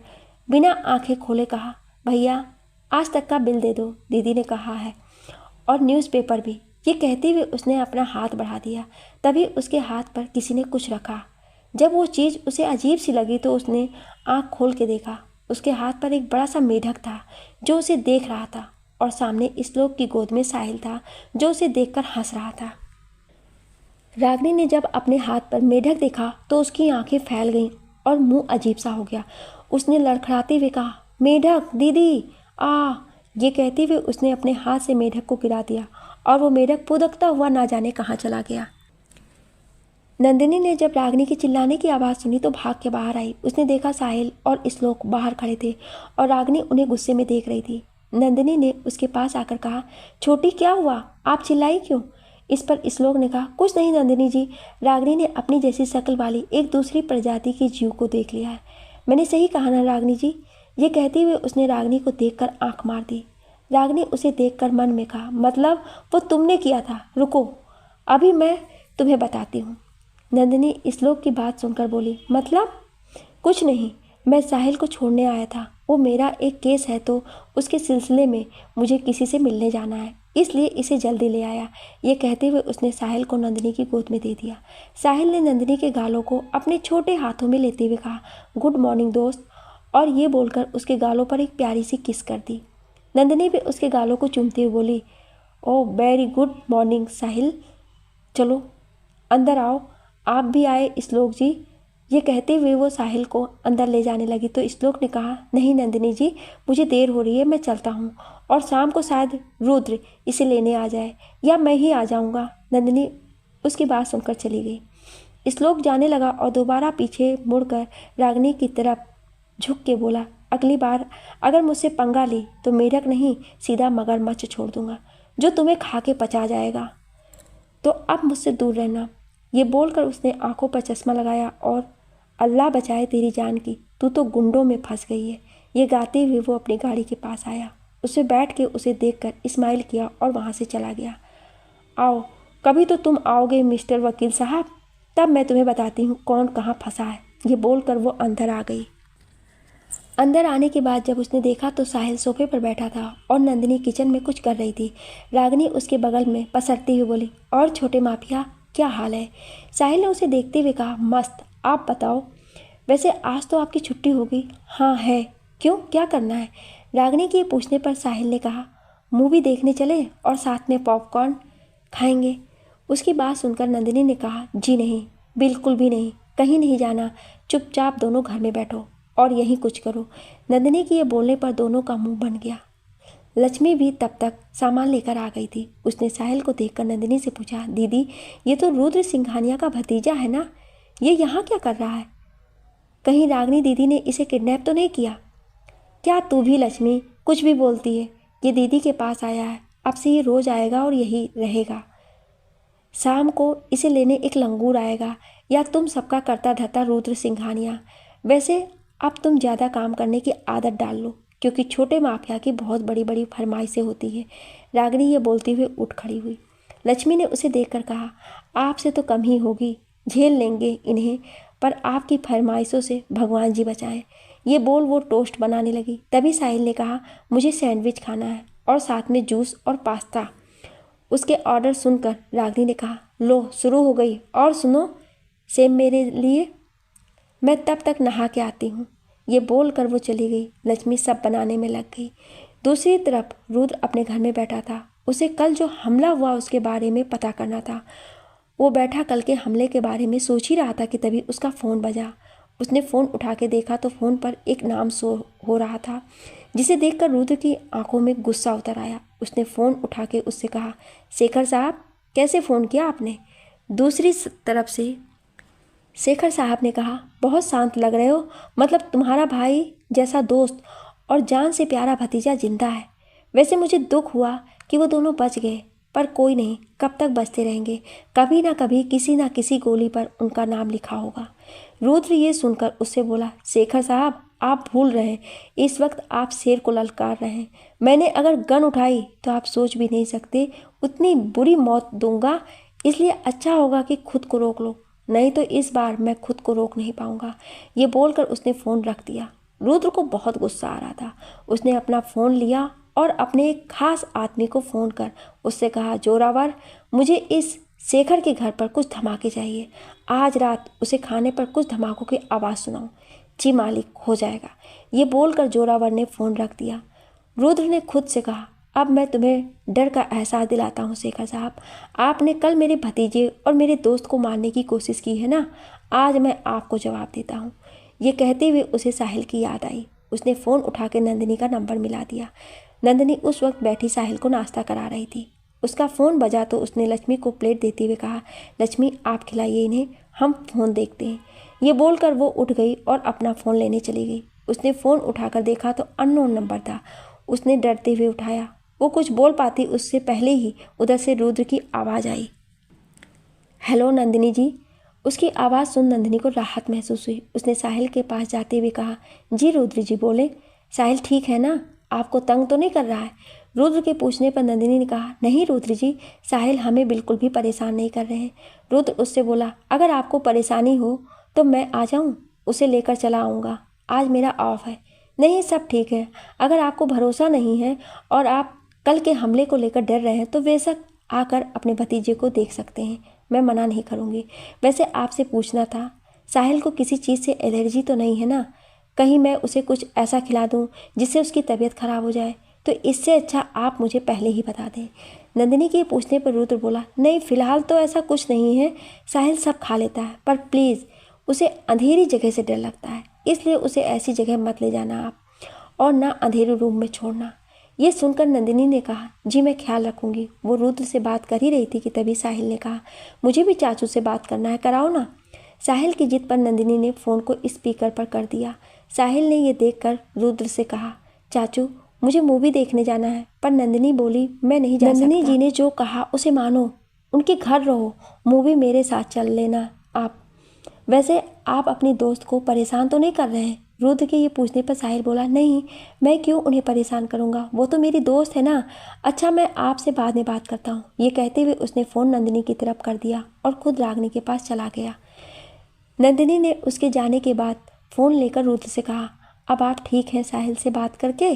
बिना आंखें खोले कहा, भैया आज तक का बिल दे दो, दीदी ने कहा है, और न्यूज़पेपर भी। ये कहते हुए उसने अपना हाथ बढ़ा दिया। तभी उसके हाथ पर किसी ने कुछ रखा। जब वो चीज़ उसे अजीब सी लगी तो उसने आँख खोल के देखा। उसके हाथ पर एक बड़ा सा मेढक था जो उसे देख रहा था, और सामने श्लोक की गोद में साहिल था जो उसे देखकर हंस रहा था। रागिनी ने जब अपने हाथ पर मेढक देखा तो उसकी आंखें फैल गईं और मुंह अजीब सा हो गया। उसने लड़खड़ाते हुए कहा, मेढक दीदी आ। ये कहते हुए उसने अपने हाथ से मेढक को गिरा दिया और वो मेढक फुदकता हुआ ना जाने कहाँ चला गया। नंदिनी ने जब रागिनी के चिल्लाने की आवाज़ सुनी तो भाग के बाहर आई। उसने देखा साहिल और श्लोक बाहर खड़े थे और रागिनी उन्हें गुस्से में देख रही थी। नंदिनी ने उसके पास आकर कहा, छोटी क्या हुआ, आप चिल्लाई क्यों? इस पर श्लोक ने कहा, कुछ नहीं नंदिनी जी, रागिनी ने अपनी जैसी शक्ल वाली एक दूसरी प्रजाति की जीव को देख लिया है। मैंने सही कहा ना रागिनी जी? ये कहते हुए उसने रागिनी को देखकर आंख मार दी। रागिनी उसे देखकर मन में कहा, मतलब वो तुमने किया था? रुको अभी मैं तुम्हें बताती हूँ। नंदिनी श्लोक की बात सुनकर बोली, मतलब? कुछ नहीं, मैं साहिल को छोड़ने आया था। वो मेरा एक केस है तो उसके सिलसिले में मुझे किसी से मिलने जाना है, इसलिए इसे जल्दी ले आया। ये कहते हुए उसने साहिल को नंदिनी की गोद में दे दिया। साहिल ने नंदिनी के गालों को अपने छोटे हाथों में लेते हुए कहा, गुड मॉर्निंग दोस्त, और ये बोलकर उसके गालों पर एक प्यारी सी किस कर दी। नंदिनी भी उसके गालों को चूमते हुए बोली, ओह वेरी गुड मॉर्निंग साहिल, चलो अंदर आओ, आप भी आए श्लोक जी। ये कहते हुए वो साहिल को अंदर ले जाने लगी तो श्लोक ने कहा, नहीं नंदिनी जी, मुझे देर हो रही है, मैं चलता हूँ, और शाम को शायद रुद्र इसे लेने आ जाए या मैं ही आ जाऊँगा। नंदिनी उसकी बात सुनकर चली गई। श्लोक जाने लगा और दोबारा पीछे मुड़कर रागिनी की तरफ झुक के बोला, अगली बार अगर मुझसे पंगा ली तो मेढक नहीं सीधा मगरमच्छ छोड़ दूंगा जो तुम्हें खा के पचा जाएगा, तो अब मुझसे दूर रहना। ये बोलकर उसने आंखों पर चश्मा लगाया और अल्लाह बचाए तेरी जान की, तू तो गुंडों में फंस गई है। ये गाते हुए वो अपनी गाड़ी के पास आया। उसे बैठ के उसे देखकर स्माइल किया और वहाँ से चला गया। आओ कभी तो तुम आओगे मिस्टर वकील साहब, तब मैं तुम्हें बताती हूँ कौन कहाँ फंसा है। ये बोलकर वो अंदर आ गई। अंदर आने के बाद जब उसने देखा तो साहिल सोफे पर बैठा था और नंदिनी किचन में कुछ कर रही थी। रागिनी उसके बगल में पसरती हुई बोली, और छोटे माफिया क्या हाल है? साहिल ने उसे देखते हुए कहा, मस्त, आप बताओ। वैसे आज तो आपकी छुट्टी होगी? हाँ है। क्यों, क्या करना है? रागिनी के पूछने पर साहिल ने कहा, मूवी देखने चले और साथ में पॉपकॉर्न खाएंगे। उसकी बात सुनकर नंदिनी ने कहा, जी नहीं, बिल्कुल भी नहीं, कहीं नहीं जाना, चुपचाप दोनों घर में बैठो और यहीं कुछ करो। नंदिनी के ये बोलने पर दोनों का मुंह बन गया। लक्ष्मी भी तब तक सामान लेकर आ गई थी। उसने साहिल को देखकर नंदिनी से पूछा, दीदी ये तो रुद्र सिंघानिया का भतीजा है ना, ये यहाँ क्या कर रहा है? कहीं रागिनी दीदी ने इसे किडनैप तो नहीं किया? क्या तू भी लक्ष्मी कुछ भी बोलती है? ये दीदी के पास आया है अब से ये रोज आएगा और यही रहेगा। शाम को इसे लेने एक लंगूर आएगा, या तुम सबका करता धरता रुद्र सिंघानिया। वैसे अब तुम ज़्यादा काम करने की आदत डाल लो, क्योंकि छोटे माफिया की बहुत बड़ी बड़ी फरमाइशें होती हैं। रागिनी ये बोलते हुए उठ खड़ी हुई। लक्ष्मी ने उसे देखकर कहा, आपसे तो कम ही होगी, झेल लेंगे इन्हें, पर आपकी फरमाइशों से भगवान जी बचाएं। ये बोल वो टोस्ट बनाने लगी। तभी साहिल ने कहा, मुझे सैंडविच खाना है और साथ में जूस और पास्ता। उसके ऑर्डर सुनकर रागिनी ने कहा, लो शुरू हो गई, और सुनो सेम मेरे लिए, मैं तब तक नहा के आती हूँ। ये बोलकर वो चली गई। लक्ष्मी सब बनाने में लग गई। दूसरी तरफ रुद्र अपने घर में बैठा था। उसे कल जो हमला हुआ उसके बारे में पता करना था। वो बैठा कल के हमले के बारे में सोच ही रहा था कि तभी उसका फ़ोन बजा। उसने फ़ोन उठा के देखा तो फ़ोन पर एक नाम शो हो रहा था, जिसे देखकर रुद्र की आंखों में गुस्सा उतर आया। उसने फ़ोन उठा के उससे कहा, शेखर साहब, कैसे फ़ोन किया आपने? दूसरी तरफ से शेखर साहब ने कहा, बहुत शांत लग रहे हो, मतलब तुम्हारा भाई जैसा दोस्त और जान से प्यारा भतीजा जिंदा है। वैसे मुझे दुख हुआ कि वो दोनों बच गए, पर कोई नहीं, कब तक बचते रहेंगे, कभी ना कभी किसी ना किसी गोली पर उनका नाम लिखा होगा। रुद्र ये सुनकर उससे बोला, शेखर साहब, आप भूल रहे हैं, इस वक्त आप शेर को ललकार रहे हैं। मैंने अगर गन उठाई तो आप सोच भी नहीं सकते उतनी बुरी मौत दूंगा, इसलिए अच्छा होगा कि खुद को रोक लो, नहीं तो इस बार मैं खुद को रोक नहीं पाऊंगा। ये बोलकर उसने फ़ोन रख दिया। रुद्र को बहुत गुस्सा आ रहा था। उसने अपना फ़ोन लिया और अपने एक खास आदमी को फ़ोन कर उससे कहा, जोरावर, मुझे इस शेखर के घर पर कुछ धमाके चाहिए। आज रात उसे खाने पर कुछ धमाकों की आवाज़ सुनाओ। जी मालिक, हो जाएगा। ये बोलकर जोरावर ने फ़ोन रख दिया। रुद्र ने खुद से कहा, अब मैं तुम्हें डर का एहसास दिलाता हूँ शेखर साहब। आपने कल मेरे भतीजे और मेरे दोस्त को मारने की कोशिश की है ना, आज मैं आपको जवाब देता हूँ। ये कहते हुए उसे साहिल की याद आई। उसने फ़ोन उठा के नंदिनी का नंबर मिला दिया। नंदिनी उस वक्त बैठी साहिल को नाश्ता करा रही थी। उसका फ़ोन बजा तो उसने लक्ष्मी को प्लेट देते हुए कहा, लक्ष्मी आप खिलाइए इन्हें, हम फ़ोन देखते हैं। ये बोलकर वो उठ गई और अपना फ़ोन लेने चली गई। उसने फ़ोन उठाकर देखा तो अननोन नंबर था। उसने डरते हुए उठाया। वो कुछ बोल पाती उससे पहले ही उधर से रुद्र की आवाज़ आई, हेलो नंदिनी जी। उसकी आवाज़ सुन नंदिनी को राहत महसूस हुई। उसने साहिल के पास जाते हुए कहा, जी रुद्र जी बोले। साहिल ठीक है ना, आपको तंग तो नहीं कर रहा है? रुद्र के पूछने पर नंदिनी ने कहा, नहीं रुद्र जी, साहिल हमें बिल्कुल भी परेशान नहीं कर रहे हैं। रुद्र उससे बोला, अगर आपको परेशानी हो तो मैं आ जाऊँ, उसे लेकर चला आऊँगा, आज मेरा ऑफ है। नहीं सब ठीक है, अगर आपको भरोसा नहीं है और आप कल के हमले को लेकर डर रहे हैं तो बेशक आकर अपने भतीजे को देख सकते हैं, मैं मना नहीं करूँगी। वैसे आपसे पूछना था, साहिल को किसी चीज़ से एलर्जी तो नहीं है ना? कहीं मैं उसे कुछ ऐसा खिला दूँ जिससे उसकी तबीयत खराब हो जाए, तो इससे अच्छा आप मुझे पहले ही बता दें। नंदिनी के पूछने पर रुद्र बोला, नहीं फ़िलहाल तो ऐसा कुछ नहीं है, साहिल सब खा लेता है, पर प्लीज़ उसे अंधेरी जगह से डर लगता है, इसलिए उसे ऐसी जगह मत ले जाना आप, और ना अंधेरे रूम में छोड़ना। ये सुनकर नंदिनी ने कहा, जी मैं ख्याल रखूँगी। वो रुद्र से बात कर ही रही थी कि तभी साहिल ने कहा, मुझे भी चाचू से बात करना है, कराओ ना। साहिल की जिद पर नंदिनी ने फ़ोन को स्पीकर पर कर दिया। साहिल ने ये देखकर रुद्र से कहा, चाचू मुझे मूवी देखने जाना है। पर नंदिनी बोली, मैं नहीं जा सकता। नंदिनी जी ने जो कहा उसे मानो, उनके घर रहो, मूवी मेरे साथ चल लेना आप। वैसे आप अपनी दोस्त को परेशान तो नहीं कर रहे हैं? रुद्र के ये पूछने पर साहिल बोला, नहीं मैं क्यों उन्हें परेशान करूँगा, वो तो मेरी दोस्त है ना। अच्छा मैं आपसे बाद में बात करता हूँ। ये कहते हुए उसने फ़ोन नंदिनी की तरफ कर दिया और खुद रागिनी के पास चला गया। नंदिनी ने उसके जाने के बाद फ़ोन लेकर रुद्र से कहा, अब आप ठीक हैं साहिल से बात करके?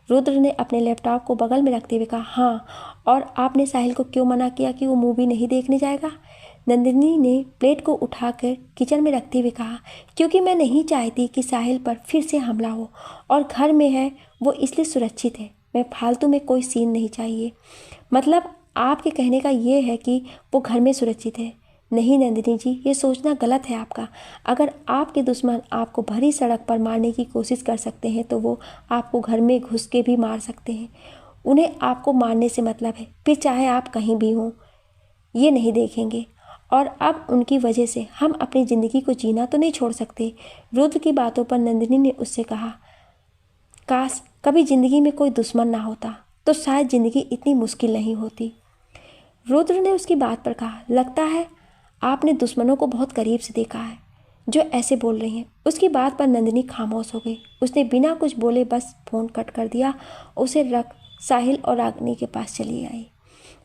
रुद्र ने अपने लैपटॉप को बगल में रखते हुए कहा, हाँ, और आपने साहिल को क्यों मना किया कि वो मूवी नहीं देखने जाएगा? नंदिनी ने प्लेट को उठाकर किचन में रखते हुए कहा, क्योंकि मैं नहीं चाहती कि साहिल पर फिर से हमला हो, और घर में है वो इसलिए सुरक्षित है, मैं फालतू में कोई सीन नहीं चाहिए। मतलब आपके कहने का ये है कि वो घर में सुरक्षित है? नहीं नंदिनी जी, ये सोचना गलत है आपका। अगर आपके दुश्मन आपको भरी सड़क पर मारने की कोशिश कर सकते हैं तो वो आपको घर में घुस के भी मार सकते हैं। उन्हें आपको मारने से मतलब है, फिर चाहे आप कहीं भी हों, ये नहीं देखेंगे। और अब उनकी वजह से हम अपनी ज़िंदगी को जीना तो नहीं छोड़ सकते। रुद्र की बातों पर नंदिनी ने उससे कहा, काश कभी ज़िंदगी में कोई दुश्मन ना होता। तो शायद ज़िंदगी इतनी मुश्किल नहीं होती। रुद्र ने उसकी बात पर कहा, लगता है आपने दुश्मनों को बहुत करीब से देखा है जो ऐसे बोल रही हैं। उसकी बात पर नंदिनी खामोश हो गई। उसने बिना कुछ बोले बस फ़ोन कट कर दिया। उसे रख साहिल और रागिनी के पास चली आई।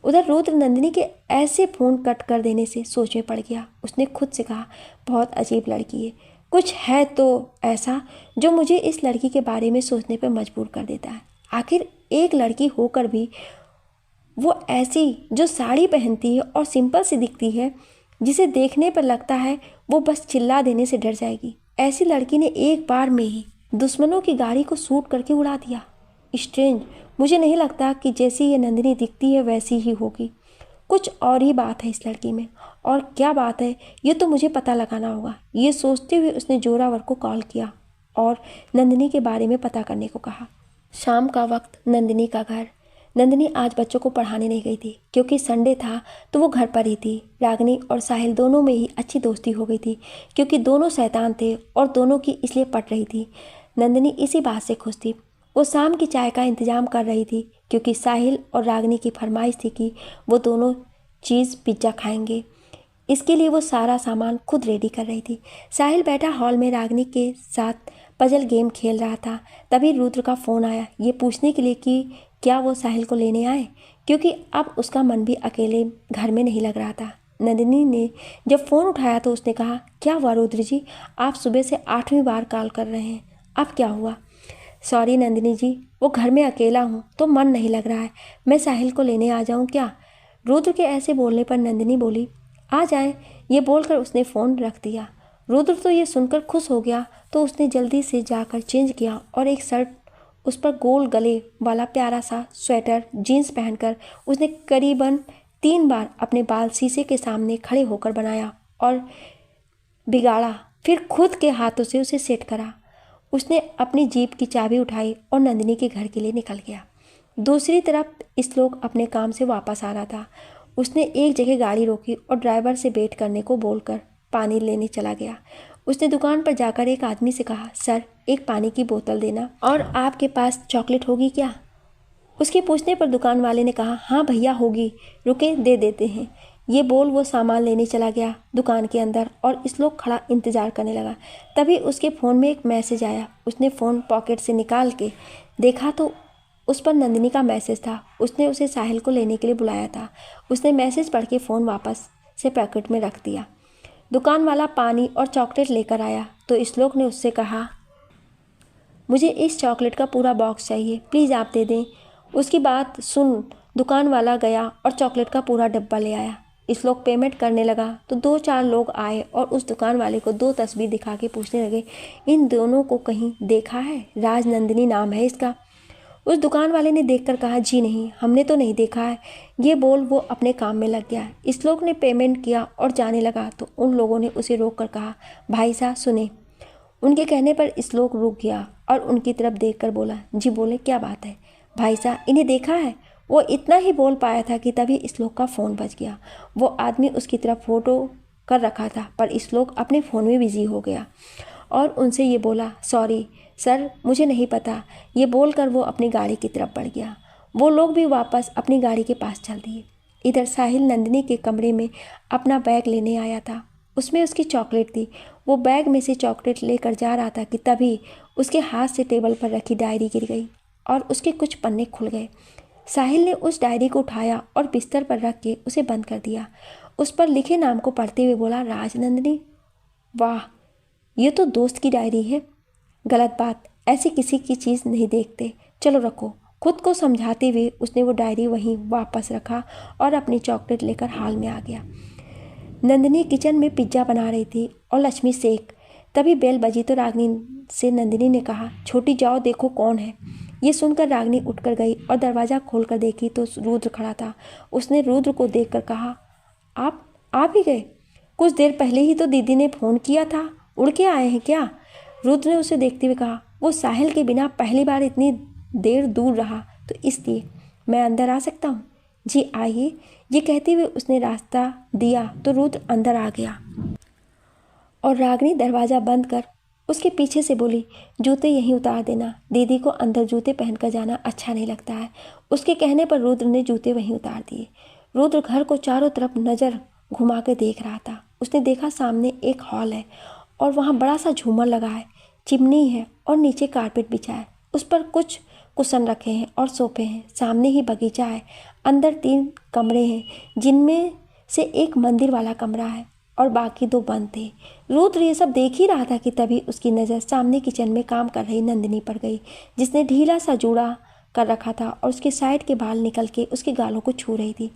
उधर रुद्र नंदिनी के ऐसे फ़ोन कट कर देने से सोच में पड़ गया। उसने खुद से कहा, बहुत अजीब लड़की है, कुछ है तो ऐसा जो मुझे इस लड़की के बारे में सोचने पर मजबूर कर देता है। आखिर एक लड़की होकर भी वो ऐसी जो साड़ी पहनती है और सिंपल सी दिखती है, जिसे देखने पर लगता है वो बस चिल्ला देने से डर जाएगी, ऐसी लड़की ने एक बार में ही दुश्मनों की गाड़ी को शूट करके उड़ा दिया। स्ट्रेंज, मुझे नहीं लगता कि जैसी ये नंदिनी दिखती है वैसी ही होगी। कुछ और ही बात है इस लड़की में, और क्या बात है ये तो मुझे पता लगाना होगा। ये सोचते हुए उसने जोरावर को कॉल किया और नंदिनी के बारे में पता करने को कहा। शाम का वक्त, नंदिनी का घर। नंदिनी आज बच्चों को पढ़ाने नहीं गई थी क्योंकि संडे था तो वो घर पर ही थी। रागिनी और साहिल दोनों में ही अच्छी दोस्ती हो गई थी क्योंकि दोनों शैतान थे और दोनों की इसलिए पट रही थी। नंदिनी इसी बात से खुश थी। वो शाम की चाय का इंतजाम कर रही थी क्योंकि साहिल और रागिनी की फरमाइश थी कि वो दोनों चीज़ पिज्ज़ा खाएंगे। इसके लिए वो सारा सामान खुद रेडी कर रही थी। साहिल बैठा हॉल में रागिनी के साथ पजल गेम खेल रहा था। तभी रुद्र का फ़ोन आया, ये पूछने के लिए कि क्या वो साहिल को लेने आए, क्योंकि अब उसका मन भी अकेले घर में नहीं लग रहा था। नंदिनी ने जब फ़ोन उठाया तो उसने कहा, क्या हुआ रुद्र जी, आप सुबह से 8वीं बार कॉल कर रहे हैं, अब क्या हुआ? सॉरी नंदिनी जी, वो घर में अकेला हूँ तो मन नहीं लग रहा है, मैं साहिल को लेने आ जाऊँ क्या? रुद्र के ऐसे बोलने पर नंदिनी बोली, आ जाए। ये बोलकर उसने फ़ोन रख दिया। रुद्र तो ये सुनकर खुश हो गया तो उसने जल्दी से जाकर चेंज किया और एक शर्ट, उस पर गोल गले वाला प्यारा सा स्वेटर, जीन्स पहनकर उसने करीबन 3 बार अपने बाल शीशे के सामने खड़े होकर बनाया और बिगाड़ा, फिर खुद के हाथों से उसे सेट करा। उसने अपनी जीप की चाबी उठाई और नंदिनी के घर के लिए निकल गया। दूसरी तरफ श्लोक अपने काम से वापस आ रहा था। उसने एक जगह गाड़ी रोकी और ड्राइवर से वेट करने को बोलकर पानी लेने चला गया। उसने दुकान पर जाकर एक आदमी से कहा, सर एक पानी की बोतल देना, और आपके पास चॉकलेट होगी क्या? उसके पूछने पर दुकान वाले ने कहा, हाँ भैया होगी, रुके दे देते हैं। ये बोल वो सामान लेने चला गया दुकान के अंदर और श्लोक खड़ा इंतजार करने लगा। तभी उसके फ़ोन में एक मैसेज आया। उसने फ़ोन पॉकेट से निकाल के देखा तो उस पर नंदिनी का मैसेज था। उसने उसे साहिल को लेने के लिए बुलाया था। उसने मैसेज पढ़ के फ़ोन वापस से पॉकेट में रख दिया। दुकान वाला पानी और चॉकलेट लेकर आया तो श्लोक ने उससे कहा, मुझे इस चॉकलेट का पूरा बॉक्स चाहिए, प्लीज़ आप दे दें। उसकी बात सुन दुकान वाला गया और चॉकलेट का पूरा डब्बा ले आया। श्लोक पेमेंट करने लगा तो 2-4 लोग आए और उस दुकान वाले को 2 तस्वीर दिखा के पूछने लगे, इन दोनों को कहीं देखा है? राज नंदिनी नाम है इसका। उस दुकान वाले ने देखकर कहा, जी नहीं, हमने तो नहीं देखा है। ये बोल वो अपने काम में लग गया। श्लोक ने पेमेंट किया और जाने लगा तो उन लोगों ने उसे रोक कर कहा, भाई साहब सुने। उनके कहने पर श्लोक रुक गया और उनकी तरफ देखकर बोला, जी बोले, क्या बात है? भाई साहब इन्हें देखा है? वो इतना ही बोल पाया था कि तभी श्लोक का फ़ोन बज गया। वो आदमी उसकी तरफ फ़ोटो कर रखा था पर श्लोक अपने फ़ोन में बिजी हो गया और उनसे ये बोला, सॉरी सर मुझे नहीं पता। ये बोलकर वो अपनी गाड़ी की तरफ बढ़ गया। वो लोग भी वापस अपनी गाड़ी के पास चल दिए। इधर साहिल नंदिनी के कमरे में अपना बैग लेने आया था। उसमें उसकी चॉकलेट थी। वो बैग में से चॉकलेट लेकर जा रहा था कि तभी उसके हाथ से टेबल पर रखी डायरी गिर गई और उसके कुछ पन्ने खुल गए। साहिल ने उस डायरी को उठाया और बिस्तर पर रख के उसे बंद कर दिया। उस पर लिखे नाम को पढ़ते हुए बोला, राजनंदिनी। वाह, ये तो दोस्त की डायरी है। गलत बात, ऐसी किसी की चीज़ नहीं देखते, चलो रखो। खुद को समझाते हुए उसने वो डायरी वहीं वापस रखा और अपनी चॉकलेट लेकर हॉल में आ गया। नंदिनी किचन में पिज्ज़ा बना रही थी और लक्ष्मी सेक। तभी बेल बजी तो रागिनी से नंदिनी ने कहा, छोटी जाओ देखो कौन है। ये सुनकर रागिनी उठकर गई और दरवाज़ा खोलकर देखी तो रुद्र खड़ा था। उसने रुद्र को देखकर कहा, आप ही गए? कुछ देर पहले ही तो दीदी ने फ़ोन किया था, उड़ के आए हैं क्या? रुद्र ने उसे देखते हुए कहा, वो साहिल के बिना पहली बार इतनी देर दूर रहा तो इसलिए। मैं अंदर आ सकता हूँ? जी आइए। ये कहते हुए उसने रास्ता दिया तो रुद्र अंदर आ गया और रागिनी दरवाज़ा बंद कर उसके पीछे से बोली, जूते यहीं उतार देना, दीदी को अंदर जूते पहनकर जाना अच्छा नहीं लगता है। उसके कहने पर रुद्र ने जूते वहीं उतार दिए। रुद्र घर को चारों तरफ नज़र घुमा के देख रहा था। उसने देखा सामने एक हॉल है और वहाँ बड़ा सा झूमर लगा है, चिमनी है और नीचे कारपेट बिछा है। उस पर कुछ कुशन रखे हैं और सोफे हैं। सामने ही बगीचा है। अंदर 3 कमरे हैं जिनमें से एक मंदिर वाला कमरा है और बाकी 2 बंद थे। रुद्र ये सब देख ही रहा था कि तभी उसकी नज़र सामने किचन में काम कर रही नंदिनी पर गई, जिसने ढीला सा जूड़ा कर रखा था और उसके साइड के बाल निकल के उसके गालों को छू रही थी।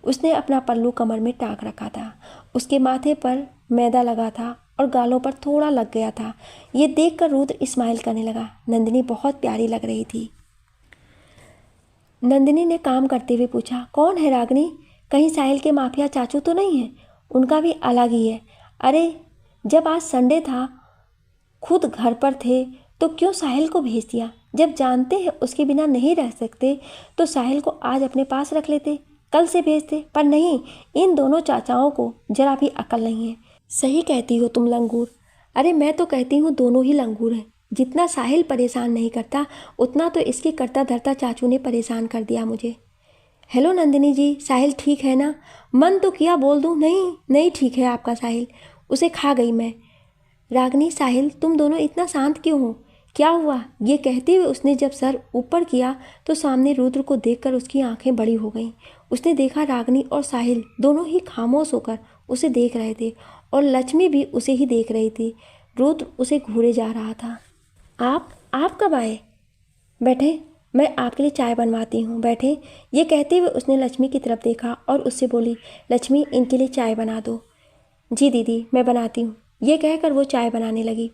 उसने अपना पल्लू कमर में टाँग रखा था। उसके माथे पर मैदा लगा था और गालों पर थोड़ा लग गया था। ये देखकर रुद्र स्माइल करने लगा। नंदिनी बहुत प्यारी लग रही थी। नंदिनी ने काम करते हुए पूछा, कौन है रागिनी? कहीं साहिल के माफिया चाचू तो नहीं है? उनका भी अलग ही है। अरे जब आज संडे था, खुद घर पर थे, तो क्यों साहिल को भेज दिया? जब जानते हैं उसके बिना नहीं रह सकते तो साहिल को आज अपने पास रख लेते, कल से भेजते। पर नहीं, इन दोनों चाचाओं को जरा भी अकल नहीं है। सही कहती हो तुम लंगूर। अरे मैं तो कहती हूँ दोनों ही लंगूर हैं। जितना साहिल परेशान नहीं करता उतना तो इसके करता धरता चाचू ने परेशान कर दिया मुझे। हेलो नंदिनी जी, साहिल ठीक है ना? मन तो किया बोल दूँ, नहीं ठीक है आपका साहिल, उसे खा गई मैं। रागिनी, साहिल, तुम दोनों इतना शांत क्यों हो? क्या हुआ? ये कहते हुए उसने जब सर ऊपर किया तो सामने रुद्र को देखकर उसकी आंखें बड़ी हो गईं। उसने देखा रागिनी और साहिल दोनों ही खामोश होकर उसे देख रहे थे और लक्ष्मी भी उसे ही देख रही थी। रुद्र उसे घूरे जा रहा था। आप कब आए? बैठे, मैं आपके लिए चाय बनवाती हूँ, बैठे। ये कहते हुए उसने लक्ष्मी की तरफ देखा और उससे बोली, लक्ष्मी इनके लिए चाय बना दो। जी दीदी, मैं बनाती हूँ। ये कहकर वो चाय बनाने लगी।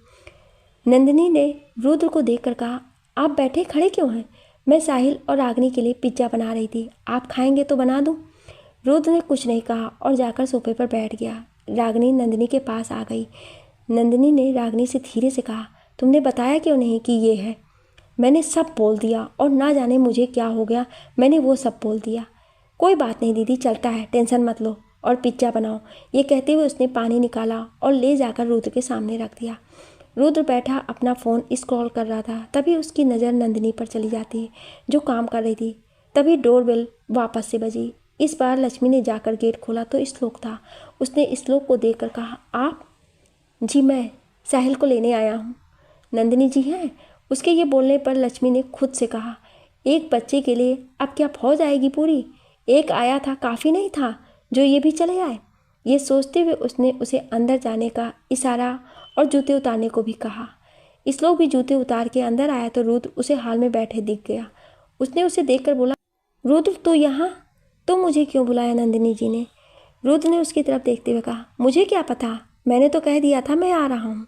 नंदिनी ने रुद्र को देखकर कहा, आप बैठे खड़े क्यों हैं? मैं साहिल और रागिनी के लिए पिज्ज़ा बना रही थी, आप खाएंगे तो बना दूँ? रुद्र ने कुछ नहीं कहा और जाकर सोफे पर बैठ गया। रागिनी नंदिनी के पास आ गई। नंदिनी ने रागिनी से धीरे से कहा, तुमने बताया क्यों नहीं कि ये है? मैंने सब बोल दिया और ना जाने मुझे क्या हो गया, मैंने वो सब बोल दिया। कोई बात नहीं दीदी, चलता है, टेंशन मत लो और पिज्ज़ा बनाओ। ये कहते हुए उसने पानी निकाला और ले जाकर रुद्र के सामने रख दिया। रुद्र बैठा अपना फ़ोन स्क्रॉल कर रहा था। तभी उसकी नज़र नंदिनी पर चली जाती जो काम कर रही थी। तभी डोरबेल वापस से बजी। इस बार लक्ष्मी ने जाकर गेट खोला तो श्लोक था। उसने श्लोक को देखकर कहा, आप? जी मैं साहिल को लेने आया हूँ। नंदिनी जी हैं? उसके ये बोलने पर लक्ष्मी ने खुद से कहा, एक बच्चे के लिए अब क्या फौज आएगी पूरी? एक आया था काफ़ी नहीं था जो ये भी चले आए? ये सोचते हुए उसने उसे अंदर जाने का इशारा और जूते उतारने को भी कहा। इस लोग भी जूते उतार के अंदर आया तो रुद्र उसे हाल में बैठे दिख गया। उसने उसे देखकर बोला, रुद्र तू यहाँ? तो मुझे क्यों बुलाया नंदिनी जी ने? रुद्र ने उसकी तरफ देखते हुए कहा, मुझे क्या पता, मैंने तो कह दिया था मैं आ रहा हूँ।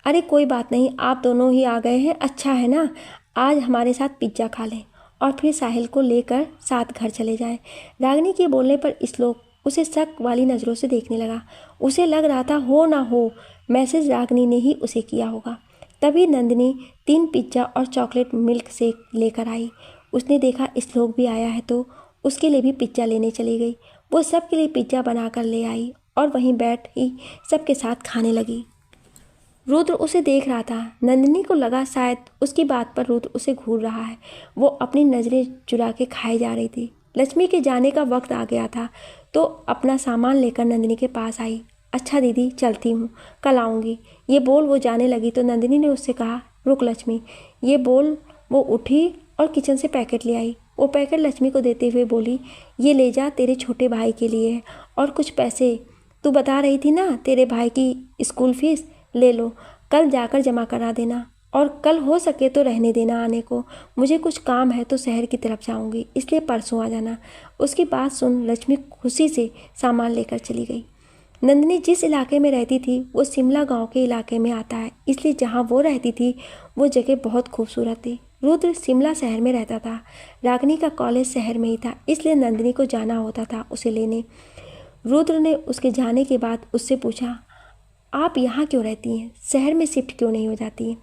अरे कोई बात नहीं, आप दोनों ही आ गए हैं, अच्छा है ना। आज हमारे साथ पिज्ज़ा खा लें और फिर साहिल को लेकर साथ घर चले जाएं। रागिनी के बोलने पर श्लोक उसे शक वाली नज़रों से देखने लगा। उसे लग रहा था हो ना हो मैसेज रागिनी ने ही उसे किया होगा। तभी नंदिनी 3 पिज्ज़ा और चॉकलेट मिल्क शेक लेकर आई। उसने देखा श्लोक भी आया है तो उसके लिए भी पिज्ज़ा लेने चली गई। वो सबके लिए पिज्ज़ा बनाकर ले आई और वहीं बैठ ही सबके साथ खाने लगी। रुद्र उसे देख रहा था। नंदिनी को लगा शायद उसकी बात पर रुद्र उसे घूर रहा है। वो अपनी नज़रें चुरा के खाए जा रही थी। लक्ष्मी के जाने का वक्त आ गया था तो अपना सामान लेकर नंदिनी के पास आई। अच्छा दीदी, चलती हूँ, कल आऊँगी। ये बोल वो जाने लगी तो नंदिनी ने उससे कहा, रुक लक्ष्मी। ये बोल वो उठी और किचन से पैकेट ले आई। वो पैकेट लक्ष्मी को देते हुए बोली, ये ले जा, तेरे छोटे भाई के लिए है और कुछ पैसे तू बता रही थी ना तेरे भाई की स्कूल फीस, ले लो, कल जाकर जमा करा देना और कल हो सके तो रहने देना आने को। मुझे कुछ काम है तो शहर की तरफ जाऊंगी, इसलिए परसों आ जाना। उसकी बात सुन लक्ष्मी खुशी से सामान लेकर चली गई। नंदिनी जिस इलाके में रहती थी वो शिमला गांव के इलाके में आता है, इसलिए जहां वो रहती थी वो जगह बहुत खूबसूरत थी। रुद्र शिमला शहर में रहता था। रागिनी का कॉलेज शहर में ही था, इसलिए नंदिनी को जाना होता था उसे लेने। रुद्र ने उसके जाने के बाद उससे पूछा, आप यहाँ क्यों रहती हैं? शहर में शिफ्ट क्यों नहीं हो जाती हैं?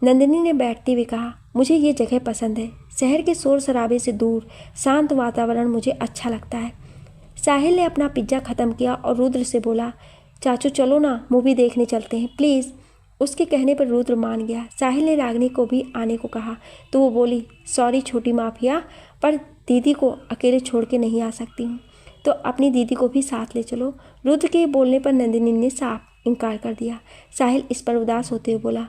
नंदिनी ने बैठते हुए कहा, मुझे ये जगह पसंद है। शहर के शोर शराबे से दूर शांत वातावरण मुझे अच्छा लगता है। साहिल ने अपना पिज्ज़ा ख़त्म किया और रुद्र से बोला, चाचू चलो ना, मूवी देखने चलते हैं प्लीज़। उसके कहने पर रुद्र मान गया। साहिल ने रागिनी को भी आने को कहा तो वो बोली, सॉरी छोटी माफिया, पर दीदी को अकेले छोड़ के नहीं आ सकती हूँ, तो अपनी दीदी को भी साथ ले चलो। रुद्र के बोलने पर नंदिनी ने साफ इनकार कर दिया। साहिल इस पर उदास होते हुए बोला,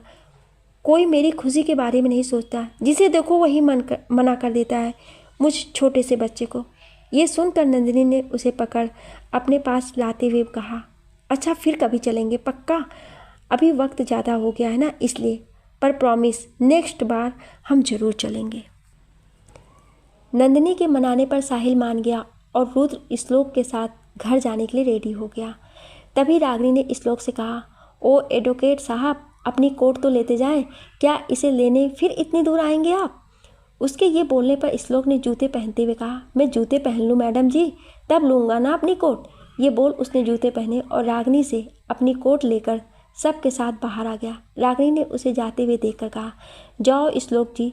कोई मेरी खुशी के बारे में नहीं सोचता, जिसे देखो वही मना कर देता है मुझ छोटे से बच्चे को। ये सुनकर नंदिनी ने उसे पकड़ अपने पास लाते हुए कहा, अच्छा फिर कभी चलेंगे पक्का, अभी वक्त ज़्यादा हो गया है ना इसलिए, पर प्रॉमिस नेक्स्ट बार हम जरूर चलेंगे। नंदिनी के मनाने पर साहिल मान गया और रुद्र श्लोक के साथ घर जाने के लिए रेडी हो गया। तभी रागिनी ने श्लोक से कहा, ओ एडवोकेट साहब, अपनी कोट तो लेते जाएं, क्या इसे लेने फिर इतनी दूर आएंगे आप? उसके ये बोलने पर श्लोक ने जूते पहनते हुए कहा, मैं जूते पहन लूँ मैडम जी, तब लूँगा ना अपनी कोट। ये बोल उसने जूते पहने और रागिनी से अपनी कोट लेकर सबके साथ बाहर आ गया। रागिनी ने उसे जाते हुए देखकर कहा, जाओ श्लोक जी,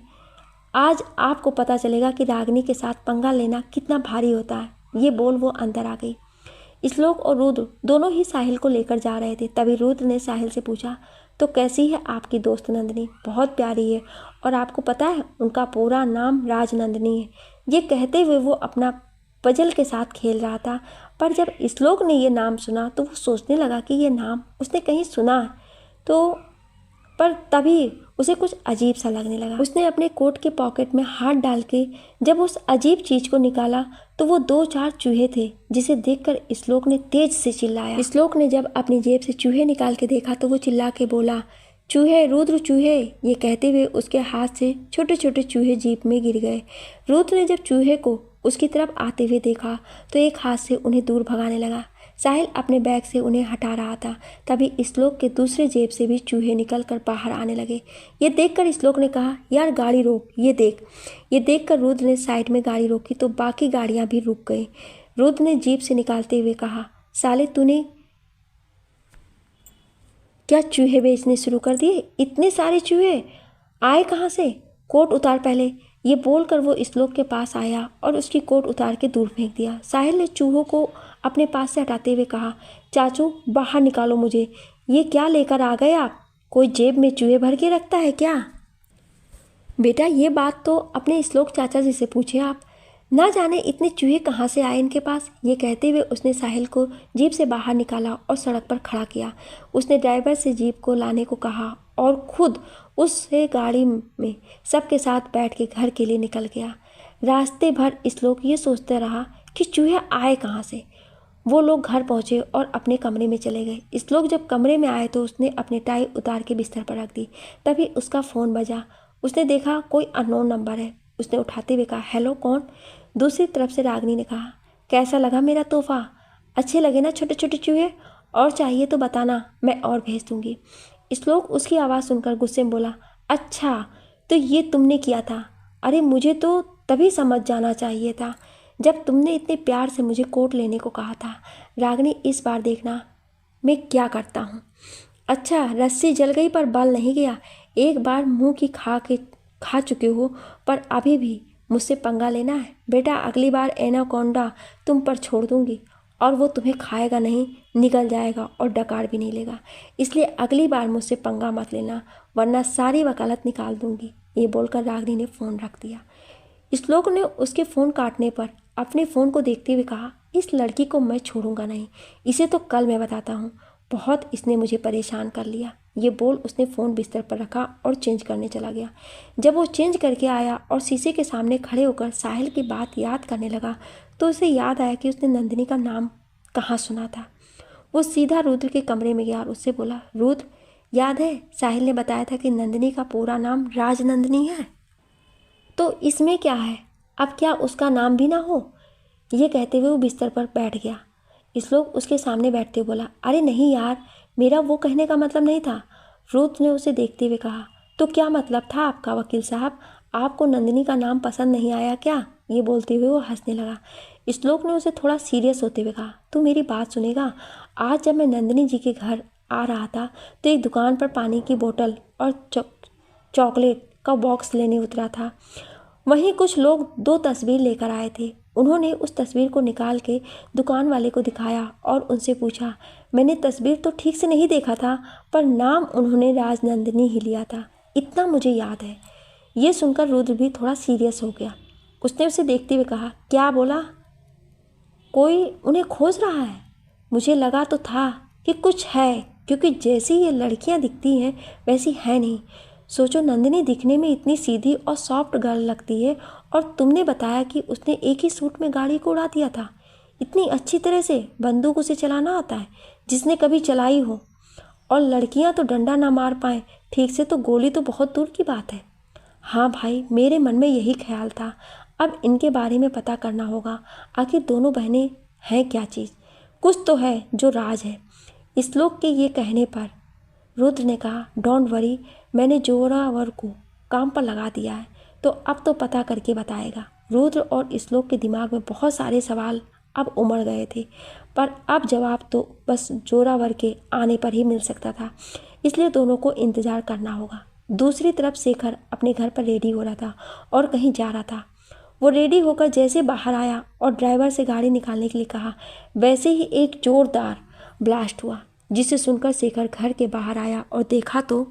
आज आपको पता चलेगा कि रागिनी के साथ पंगा लेना कितना भारी होता है। ये बोल वो अंदर आ गई। श्लोक और रुद्र दोनों ही साहिल को लेकर जा रहे थे। तभी रुद्र ने साहिल से पूछा, तो कैसी है आपकी दोस्त नंदिनी? बहुत प्यारी है, और आपको पता है उनका पूरा नाम राजनंदिनी है। ये कहते हुए वो अपना पजल के साथ खेल रहा था, पर जब श्लोक ने ये नाम सुना तो वो सोचने लगा कि ये नाम उसने कहीं सुना है, तो पर तभी उसे कुछ अजीब सा लगने लगा। उसने अपने कोट के पॉकेट में हाथ डाल के जब उस अजीब चीज को निकाला तो वो 2-4 चूहे थे, जिसे देखकर श्लोक ने तेज से चिल्लाया। श्लोक ने जब अपनी जेब से चूहे निकाल के देखा तो वो चिल्ला के बोला, चूहे रुद्र चूहे। ये कहते हुए उसके हाथ से छोटे छोटे चूहे जीप में गिर गए। रुद्र ने जब चूहे को उसकी तरफ आते हुए देखा तो एक हाथ से उन्हें दूर भगाने लगा। साहिल अपने बैग से उन्हें हटा रहा था। तभी श्लोक के दूसरे जेब से भी चूहे निकलकर बाहर आने लगे। ये देखकर श्लोक ने कहा, यार गाड़ी रोक, ये देख। ये देखकर रुद्र ने साइड में गाड़ी रोकी तो बाकी गाड़ियां भी रुक गई। रुद्र ने जीप से निकालते हुए कहा, साले तूने क्या चूहे बेचने शुरू कर दिए? इतने सारे चूहे आए कहाँ से? कोट उतार पहले। ये बोलकर वो श्लोक के पास आया और उसकी कोट उतार के दूर फेंक दिया। साहिल ने चूहों को अपने पास से हटाते हुए कहा, चाचू बाहर निकालो मुझे। ये क्या लेकर आ गए आप? कोई जेब में चूहे भर के रखता है क्या? बेटा ये बात तो अपने श्लोक चाचा जी से पूछे आप, ना जाने इतने चूहे कहाँ से आए इनके पास। ये कहते हुए उसने साहिल को जीप से बाहर निकाला और सड़क पर खड़ा किया। उसने ड्राइवर से जीप को लाने को कहा और खुद उससे गाड़ी में सबके साथ बैठ के घर के लिए निकल गया। रास्ते भर श्लोक ये सोचता रहा कि चूहे आए कहाँ से। वो लोग घर पहुँचे और अपने कमरे में चले गए। श्लोक जब कमरे में आए तो उसने अपनी टाई उतार के बिस्तर पर रख दी। तभी उसका फ़ोन बजा। उसने देखा कोई अननोन नंबर है। उसने उठाते हुए कहा, हेलो कौन? दूसरी तरफ से रागिनी ने कहा, कैसा लगा मेरा तोहफा? अच्छे लगे ना छोटे छोटे चूहे? और चाहिए तो बताना, मैं और भेज दूंगी। श्लोक उसकी आवाज़ सुनकर गुस्से में बोला, अच्छा तो ये तुमने किया था? अरे मुझे तो तभी समझ जाना चाहिए था जब तुमने इतने प्यार से मुझे कोट लेने को कहा था। रागिनी इस बार देखना मैं क्या करता हूँ। अच्छा रस्सी जल गई पर बल नहीं गया। एक बार मुँह की खा चुके हो, पर अभी भी मुझसे पंगा लेना है बेटा। अगली बार एनाकोंडा तुम पर छोड़ दूंगी और वो तुम्हें खाएगा नहीं, निगल जाएगा और डकार भी नहीं लेगा। इसलिए अगली बार मुझसे पंगा मत लेना, वरना सारी वकालत निकाल दूंगी। ये बोलकर रागिनी ने फ़ोन रख दिया। श्लोक ने उसके फ़ोन काटने पर अपने फ़ोन को देखते हुए कहा, इस लड़की को मैं छोड़ूंगा नहीं, इसे तो कल मैं बताता हूँ। बहुत इसने मुझे परेशान कर लिया। ये बोल उसने फ़ोन बिस्तर पर रखा और चेंज करने चला गया। जब वो चेंज करके आया और शीशे के सामने खड़े होकर साहिल की बात याद करने लगा तो उसे याद आया कि उसने नंदिनी का नाम कहाँ सुना था। वो सीधा रुद्र के कमरे में गया और उससे बोला, रुद्र याद है साहिल ने बताया था कि नंदिनी का पूरा नाम राजनंदिनी है, तो इसमें क्या है? अब क्या उसका नाम भी ना हो? ये कहते हुए वो बिस्तर पर बैठ गया। श्लोक उसके सामने बैठते बोला, अरे नहीं यार, मेरा वो कहने का मतलब नहीं था। रुद्र ने उसे देखते हुए कहा, तो क्या मतलब था आपका वकील साहब? आपको नंदिनी का नाम पसंद नहीं आया क्या? ये बोलते हुए वो हंसने लगा। श्लोक ने उसे थोड़ा सीरियस होते हुए कहा, तू मेरी बात सुनेगा? आज जब मैं नंदिनी जी के घर आ रहा था तो एक दुकान पर पानी की बोतल और चॉकलेट का बॉक्स लेने उतरा था। वहीं कुछ लोग 2 तस्वीर लेकर आए थे। उन्होंने उस तस्वीर को निकाल के दुकान वाले को दिखाया और उनसे पूछा, मैंने तस्वीर तो ठीक से नहीं देखा था, पर नाम उन्होंने राजनंदिनी ही लिया था, इतना मुझे याद है। ये सुनकर रुद्र भी थोड़ा सीरियस हो गया। उसने उसे देखते हुए कहा, क्या बोला? कोई उन्हें खोज रहा है? मुझे लगा तो था कि कुछ है, क्योंकि जैसी ये लड़कियां दिखती हैं वैसी है नहीं। सोचो, नंदिनी दिखने में इतनी सीधी और सॉफ्ट गर्ल लगती है, और तुमने बताया कि उसने एक ही सूट में गाड़ी को उड़ा दिया था। इतनी अच्छी तरह से बंदूक उसे चलाना आता है, जिसने कभी चलाई हो। और लड़कियां तो डंडा ना मार पाएं ठीक से, तो गोली तो बहुत दूर की बात है। हाँ भाई, मेरे मन में यही ख्याल था। अब इनके बारे में पता करना होगा, आखिर दोनों बहनें हैं क्या चीज़। कुछ तो है जो राज है। श्लोक के ये कहने पर रुद्र ने कहा, डोंट वरी, मैंने जोरावर को काम पर लगा दिया है, तो अब तो पता करके बताएगा। रुद्र और श्लोक के दिमाग में बहुत सारे सवाल अब उमड़ गए थे, पर अब जवाब तो बस जोरावर के आने पर ही मिल सकता था, इसलिए दोनों को इंतज़ार करना होगा। दूसरी तरफ शेखर अपने घर पर रेडी हो रहा था और कहीं जा रहा था। वो रेडी होकर जैसे बाहर आया और ड्राइवर से गाड़ी निकालने के लिए कहा, वैसे ही एक जोरदार ब्लास्ट हुआ, जिसे सुनकर शेखर घर के बाहर आया और देखा तो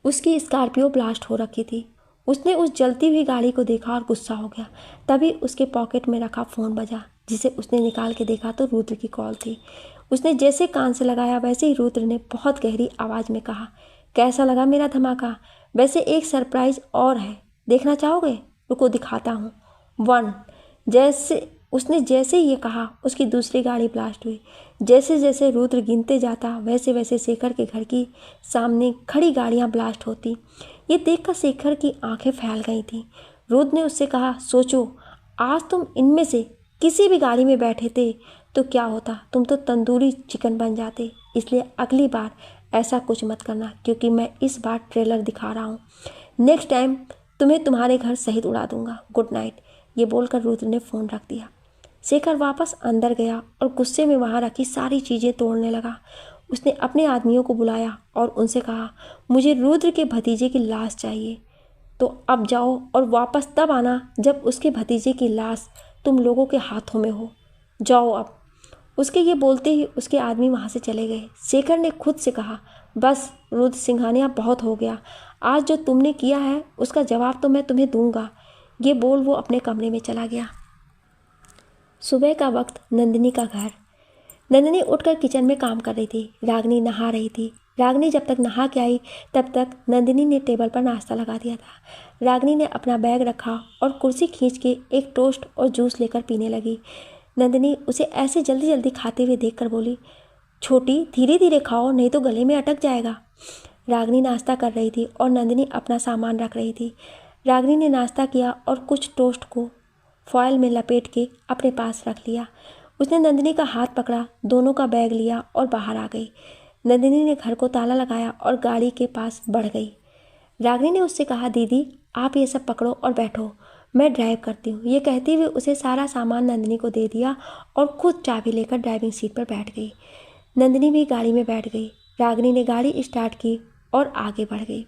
उसकी स्कॉर्पियो ब्लास्ट हो रखी थी। उसने उस जलती हुई गाड़ी को देखा और गुस्सा हो गया। तभी उसके पॉकेट में रखा फ़ोन बजा, जिसे उसने निकाल के देखा तो रुद्र की कॉल थी। उसने जैसे कान से लगाया वैसे ही रुद्र ने बहुत गहरी आवाज़ में कहा, कैसा लगा मेरा धमाका? वैसे एक सरप्राइज़ और है, देखना चाहोगे? रुको दिखाता हूँ। 1। जैसे ये कहा, उसकी दूसरी गाड़ी ब्लास्ट हुई। जैसे जैसे रुद्र गिनते जाता वैसे वैसे शेखर के घर की सामने खड़ी गाड़ियां ब्लास्ट होती। ये देखकर शेखर की आंखें फैल गई थीं। रुद्र ने उससे कहा, सोचो, आज तुम इनमें से किसी भी गाड़ी में बैठे थे तो क्या होता? तुम तो तंदूरी चिकन बन जाते। इसलिए अगली बार ऐसा कुछ मत करना, क्योंकि मैं इस बार ट्रेलर दिखा रहा हूँ। नेक्स्ट टाइम तुम्हें तुम्हारे घर सहित उड़ा दूंगा। Good night. ये बोलकर रुद्र ने फ़ोन रख दिया। शेखर वापस अंदर गया और गुस्से में वहाँ रखी सारी चीज़ें तोड़ने लगा। उसने अपने आदमियों को बुलाया और उनसे कहा, मुझे रुद्र के भतीजे की लाश चाहिए, तो अब जाओ और वापस तब आना जब उसके भतीजे की लाश तुम लोगों के हाथों में हो। जाओ अब। उसके ये बोलते ही उसके आदमी वहाँ से चले गए। शेखर ने खुद से कहा, बस रुद्र सिंघानिया, बहुत हो गया। आज जो तुमने किया है उसका जवाब तो मैं तुम्हें दूंगा। ये बोल वो अपने कमरे में चला गया। सुबह का वक्त, नंदिनी का घर। नंदिनी उठकर किचन में काम कर रही थी। रागिनी नहा रही थी। रागिनी जब तक नहा के आई तब तक नंदिनी ने टेबल पर नाश्ता लगा दिया था। रागिनी ने अपना बैग रखा और कुर्सी खींच के एक टोस्ट और जूस लेकर पीने लगी। नंदिनी उसे ऐसे जल्दी जल्दी खाते हुए देखकर बोली, छोटी, धीरे धीरे खाओ, नहीं तो गले में अटक जाएगा। रागिनी नाश्ता कर रही थी और नंदिनी अपना सामान रख रही थी। रागिनी ने नाश्ता किया और कुछ टोस्ट को फॉयल में लपेट के अपने पास रख लिया। उसने नंदिनी का हाथ पकड़ा, दोनों का बैग लिया और बाहर आ गई। नंदिनी ने घर को ताला लगाया और गाड़ी के पास बढ़ गई। रागिनी ने उससे कहा, दीदी आप ये सब पकड़ो और बैठो, मैं ड्राइव करती हूँ। ये कहते हुए उसे सारा सामान नंदिनी को दे दिया और खुद चाबी लेकर ड्राइविंग सीट पर बैठ गई। नंदिनी भी गाड़ी में बैठ गई। रागिनी ने गाड़ी स्टार्ट की और आगे बढ़ गई।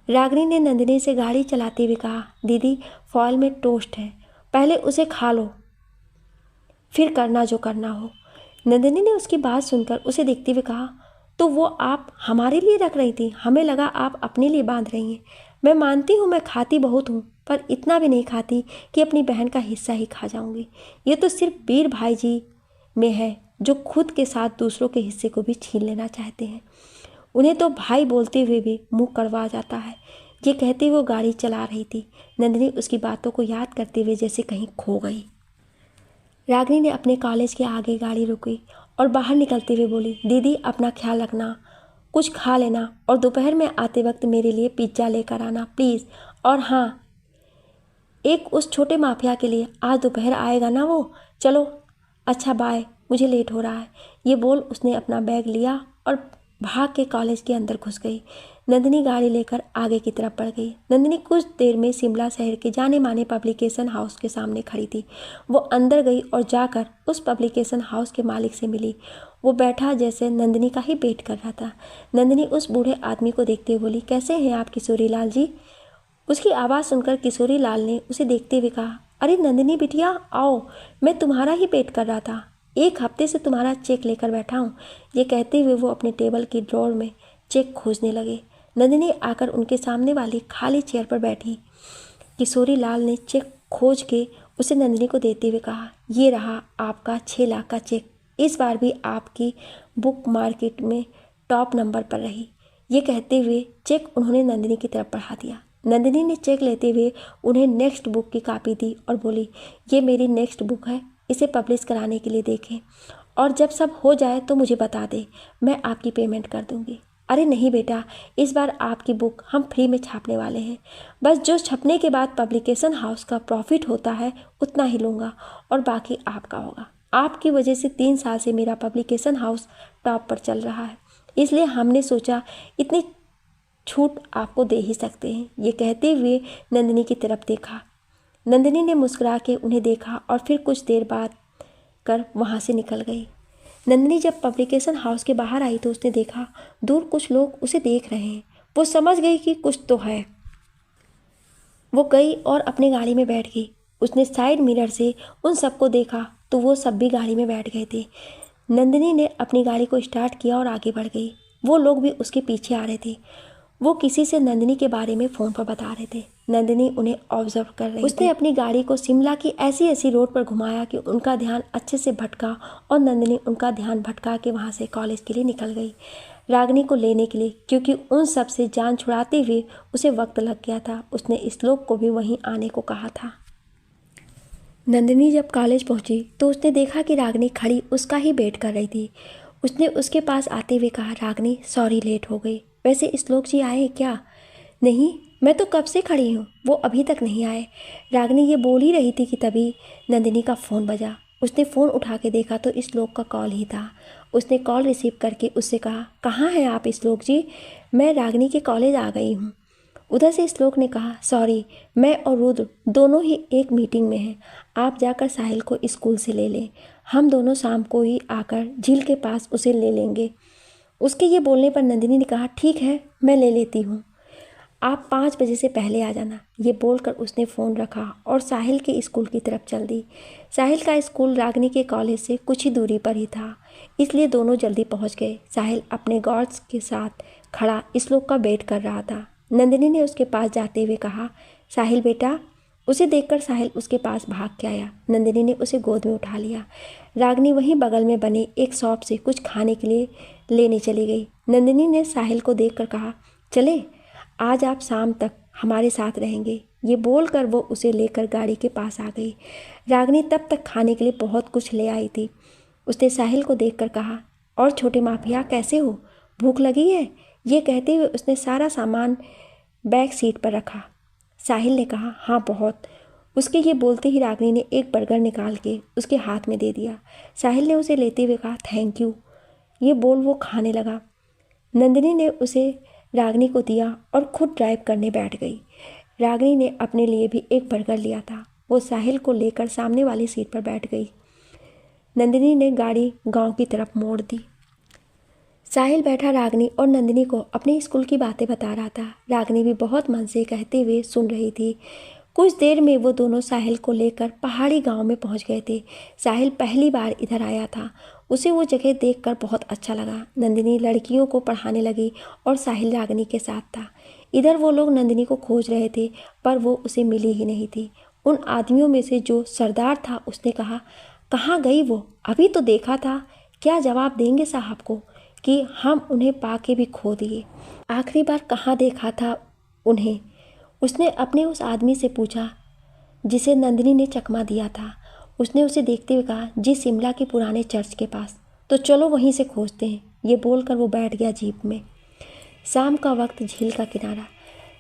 रागिनी ने नंदिनी से गाड़ी चलाते हुए कहा, दीदी फॉयल में टोस्ट है, पहले उसे खा लो, फिर करना जो करना हो। नंदिनी ने उसकी बात सुनकर उसे देखते हुए कहा, तो वो आप हमारे लिए रख रही थी? हमें लगा आप अपने लिए बांध रही हैं। मैं मानती हूँ मैं खाती बहुत हूँ, पर इतना भी नहीं खाती कि अपनी बहन का हिस्सा ही खा जाऊँगी। ये तो सिर्फ वीर भाई जी में है, जो खुद के साथ दूसरों के हिस्से को भी छीन लेना चाहते हैं। उन्हें तो भाई बोलते हुए भी मुंह कड़वा जाता है। ये कहते हुए वो गाड़ी चला रही थी। नंदिनी उसकी बातों को याद करते हुए जैसे कहीं खो गई। रागिनी ने अपने कॉलेज के आगे गाड़ी रुकी और बाहर निकलते हुए बोली, दीदी अपना ख्याल रखना, कुछ खा लेना और दोपहर में आते वक्त मेरे लिए पिज्ज़ा लेकर आना प्लीज़। और हाँ, एक उस छोटे माफिया के लिए, आज दोपहर आएगा ना वो। चलो अच्छा बाय, मुझे लेट हो रहा है। ये बोल उसने अपना बैग लिया और भाग के कॉलेज के अंदर घुस गई। नंदिनी गाड़ी लेकर आगे की तरफ बढ़ गई। नंदिनी कुछ देर में शिमला शहर के जाने माने पब्लिकेशन हाउस के सामने खड़ी थी। वो अंदर गई और जाकर उस पब्लिकेशन हाउस के मालिक से मिली। वो बैठा जैसे नंदिनी का ही वेट कर रहा था। नंदिनी उस बूढ़े आदमी को देखते हुए बोली, कैसे हैं आप किशोरी लाल जी? उसकी आवाज़ सुनकर किशोरी लाल ने उसे देखते हुए कहा, अरे नंदिनी बिटिया आओ, मैं तुम्हारा ही पेट कर रहा था, 1 हफ्ते से तुम्हारा चेक लेकर बैठा हूँ। ये कहते हुए वो अपने टेबल की ड्रॉर में चेक खोजने लगे। नंदिनी आकर उनके सामने वाली खाली चेयर पर बैठी। किशोरी लाल ने चेक खोज के उसे नंदिनी को देते हुए कहा, ये रहा आपका 6 लाख का चेक। इस बार भी आपकी बुक मार्केट में टॉप नंबर पर रही। ये कहते हुए चेक उन्होंने नंदिनी की तरफ बढ़ा दिया। नंदिनी ने चेक लेते हुए उन्हें नेक्स्ट बुक की कॉपी दी और बोली, ये मेरी नेक्स्ट बुक है, इसे पब्लिश कराने के लिए देखें और जब सब हो जाए तो मुझे बता दे, मैं आपकी पेमेंट कर दूंगी। अरे नहीं बेटा, इस बार आपकी बुक हम फ्री में छापने वाले हैं, बस जो छपने के बाद पब्लिकेशन हाउस का प्रॉफिट होता है उतना ही लूँगा और बाकी आपका होगा। आपकी वजह से 3 साल से मेरा पब्लिकेशन हाउस टॉप पर चल रहा है, इसलिए हमने सोचा इतनी छूट आपको दे ही सकते हैं। ये कहते हुए नंदिनी की तरफ देखा। नंदिनी ने मुस्कुरा के उन्हें देखा और फिर कुछ देर बाद कर वहाँ से निकल गई। नंदिनी जब पब्लिकेशन हाउस के बाहर आई तो उसने देखा दूर कुछ लोग उसे देख रहे हैं। वो समझ गई कि कुछ तो है। वो गई और अपनी गाड़ी में बैठ गई। उसने साइड मिरर से उन सबको देखा तो वो सब भी गाड़ी में बैठ गए थे। नंदिनी ने अपनी गाड़ी को स्टार्ट किया और आगे बढ़ गई। वो लोग भी उसके पीछे आ रहे थे। वो किसी से नंदिनी के बारे में फ़ोन पर बता रहे थे। नंदिनी उन्हें ऑब्जर्व कर रही थी। उसने अपनी गाड़ी को शिमला की ऐसी ऐसी रोड पर घुमाया कि उनका ध्यान अच्छे से भटका और नंदिनी उनका ध्यान भटका के वहाँ से कॉलेज के लिए निकल गई, रागिनी को लेने के लिए, क्योंकि उन सब से जान छुड़ाते हुए उसे वक्त लग गया था। उसने श्लोक को भी वहीं आने को कहा था। नंदिनी जब कॉलेज पहुंची तो उसने देखा कि रागिनी खड़ी उसका ही वेट कर रही थी। उसने उसके पास आते हुए कहा, रागिनी सॉरी लेट हो गई, वैसे श्लोक जी आए क्या? नहीं, मैं तो कब से खड़ी हूँ, वो अभी तक नहीं आए। रागिनी ये बोल ही रही थी कि तभी नंदिनी का फ़ोन बजा। उसने फ़ोन उठा के देखा तो श्लोक का कॉल ही था। उसने कॉल रिसीव करके उससे कहा, कहाँ हैं आप श्लोक जी? मैं रागिनी के कॉलेज आ गई हूँ। उधर से श्लोक ने कहा, सॉरी, मैं और रुद्र दोनों ही एक मीटिंग में हैं, आप जाकर साहिल को स्कूल से ले लें, हम दोनों शाम को ही आकर झील के पास उसे ले लेंगे। उसके ये बोलने पर नंदिनी ने कहा, ठीक है, मैं ले लेती हूँ, आप 5 बजे से पहले आ जाना। ये बोलकर उसने फ़ोन रखा और साहिल के स्कूल की तरफ चल दी। साहिल का स्कूल रागिनी के कॉलेज से कुछ ही दूरी पर ही था, इसलिए दोनों जल्दी पहुंच गए। साहिल अपने गार्ड्स के साथ खड़ा श्लोक का वेट कर रहा था। नंदिनी ने उसके पास जाते हुए कहा, साहिल बेटा। उसे देखकर साहिल उसके पास भाग के आया। नंदिनी ने उसे गोद में उठा लिया। रागिनी वहीं बगल में बने एक शॉप से कुछ खाने के लिए लेने चली गई। नंदिनी ने साहिल को देखकर कहा, चले, आज आप शाम तक हमारे साथ रहेंगे। ये बोलकर वो उसे लेकर गाड़ी के पास आ गई। रागिनी तब तक खाने के लिए बहुत कुछ ले आई थी। उसने साहिल को देखकर कहा, और छोटे माफिया कैसे हो, भूख लगी है? ये कहते हुए उसने सारा सामान बैक सीट पर रखा। साहिल ने कहा, हाँ बहुत। उसके ये बोलते ही रागिनी ने एक बर्गर निकाल के उसके हाथ में दे दिया। साहिल ने उसे लेते हुए कहा, थैंक यू। ये बोल वो खाने लगा। नंदिनी ने उसे रागिनी को दिया और खुद ड्राइव करने बैठ गई। रागिनी ने अपने लिए भी एक बर्गर लिया था। वो साहिल को लेकर सामने वाली सीट पर बैठ गई। नंदिनी ने गाड़ी गांव की तरफ मोड़ दी। साहिल बैठा रागिनी और नंदिनी को अपने स्कूल की बातें बता रहा था। रागिनी भी बहुत मन से कहते हुए सुन रही थी। कुछ देर में वो दोनों साहिल को लेकर पहाड़ी गांव में पहुंच गए थे। साहिल पहली बार इधर आया था। उसे वो जगह देखकर बहुत अच्छा लगा। नंदिनी लड़कियों को पढ़ाने लगी और साहिल रागिनी के साथ था। इधर वो लोग नंदिनी को खोज रहे थे पर वो उसे मिली ही नहीं थी। उन आदमियों में से जो सरदार था उसने कहा, कहाँ गई वो? अभी तो देखा था। क्या जवाब देंगे साहब को कि हम उन्हें पाके भी खो दिए? आखिरी बार कहाँ देखा था उन्हें? उसने अपने उस आदमी से पूछा जिसे नंदिनी ने चकमा दिया था। उसने उसे देखते हुए कहा, जी शिमला के पुराने चर्च के पास। तो चलो वहीं से खोजते हैं। ये बोलकर वो बैठ गया जीप में। शाम का वक्त, झील का किनारा।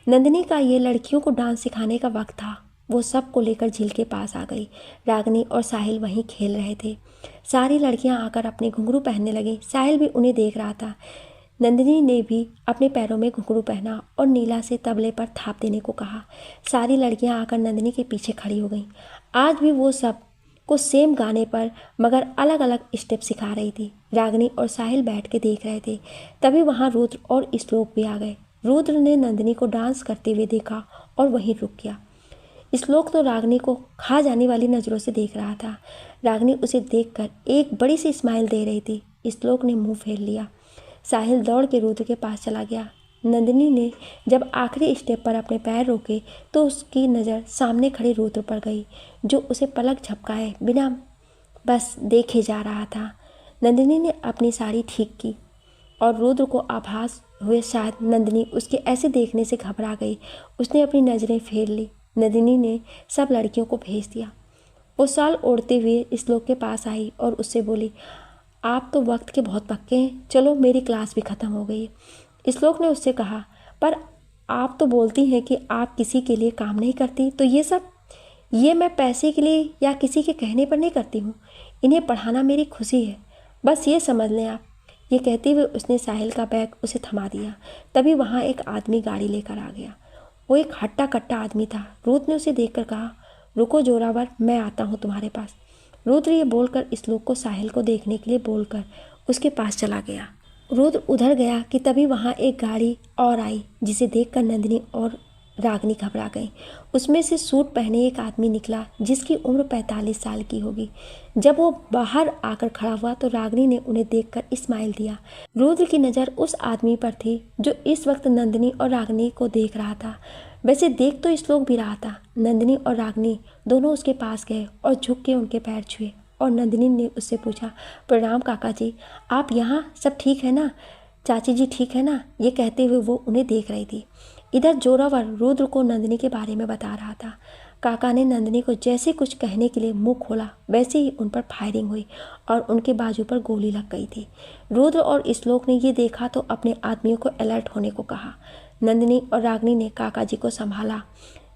नंदिनी का ये लड़कियों को डांस सिखाने का वक्त था। वो सब को लेकर झील के पास आ गई। रागिनी और साहिल वहीं खेल रहे थे। सारी लड़कियां आकर अपने घुंघरू पहनने लगी। साहिल भी उन्हें देख रहा था। नंदिनी ने भी अपने पैरों में घुंघरू पहना और नीला से तबले पर थाप देने को कहा। सारी लड़कियां आकर नंदिनी के पीछे खड़ी हो गईं। आज भी वो सब को सेम गाने पर मगर अलग अलग स्टेप सिखा रही थी। रागिनी और साहिल बैठ के देख रहे थे। तभी वहाँ रुद्र और श्लोक भी आ गए। रुद्र ने नंदिनी को डांस करते हुए देखा और वहीं रुक गया। श्लोक तो रागिनी को खा जाने वाली नज़रों से देख रहा था। रागिनी उसे देखकर एक बड़ी सी स्माइल दे रही थी। श्लोक ने मुंह फेर लिया। साहिल दौड़ के रुद्र के पास चला गया। नंदिनी ने जब आखिरी स्टेप पर अपने पैर रोके तो उसकी नज़र सामने खड़े रुद्र पर गई, जो उसे पलक झपकाए बिना बस देखे जा रहा था। नंदिनी ने अपनी साड़ी ठीक की और रुद्र को आभास हुए शायद नंदिनी उसके ऐसे देखने से घबरा गई। उसने अपनी नज़रें फेर ली। नंदिनी ने सब लड़कियों को भेज दिया। वो साल ओढ़ते हुए श्लोक के पास आई और उससे बोली, आप तो वक्त के बहुत पक्के हैं, चलो मेरी क्लास भी ख़त्म हो गई है। श्लोक ने उससे कहा, पर आप तो बोलती हैं कि आप किसी के लिए काम नहीं करती, तो ये सब ये मैं पैसे के लिए या किसी के कहने पर नहीं करती हूँ। इन्हें पढ़ाना मेरी खुशी है, बस ये समझ लें आप। ये कहते हुए उसने साहिल का बैग उसे थमा दिया। तभी वहाँ एक आदमी गाड़ी लेकर आ गया। वो एक हट्टा कट्टा आदमी था। रुद्र ने उसे देखकर कहा, रुको जोरावर, मैं आता हूँ तुम्हारे पास। रुद्र ये बोलकर श्लोक को साहिल को देखने के लिए बोलकर उसके पास चला गया। रुद्र उधर गया कि तभी वहाँ एक गाड़ी और आई, जिसे देखकर नंदिनी और रागिनी घबरा गई। उसमें से सूट पहने एक आदमी निकला, जिसकी उम्र 45 साल की होगी। जब वो बाहर आकर खड़ा हुआ तो रागिनी ने उन्हें देखकर स्माइल दिया। रुद्र की नज़र उस आदमी पर थी जो इस वक्त नंदिनी और रागिनी को देख रहा था। वैसे देख तो श्लोक भी रहा था। नंदिनी और रागिनी दोनों उसके पास गए और झुक के उनके पैर छुए और नंदिनी ने उससे पूछा, प्रणाम काका जी, आप यहाँ सब ठीक है ना? चाची जी ठीक है ना? ये कहते हुए वो उन्हें देख रही थी। इधर जोरावर रुद्र को नंदिनी के बारे में बता रहा था। काका ने नंदिनी को जैसे कुछ कहने के लिए मुंह खोला, वैसे ही उन पर फायरिंग हुई और उनके बाजू पर गोली लग गई थी। रुद्र और श्लोक ने ये देखा तो अपने आदमियों को अलर्ट होने को कहा। नंदिनी और रागिनी ने काका जी को संभाला।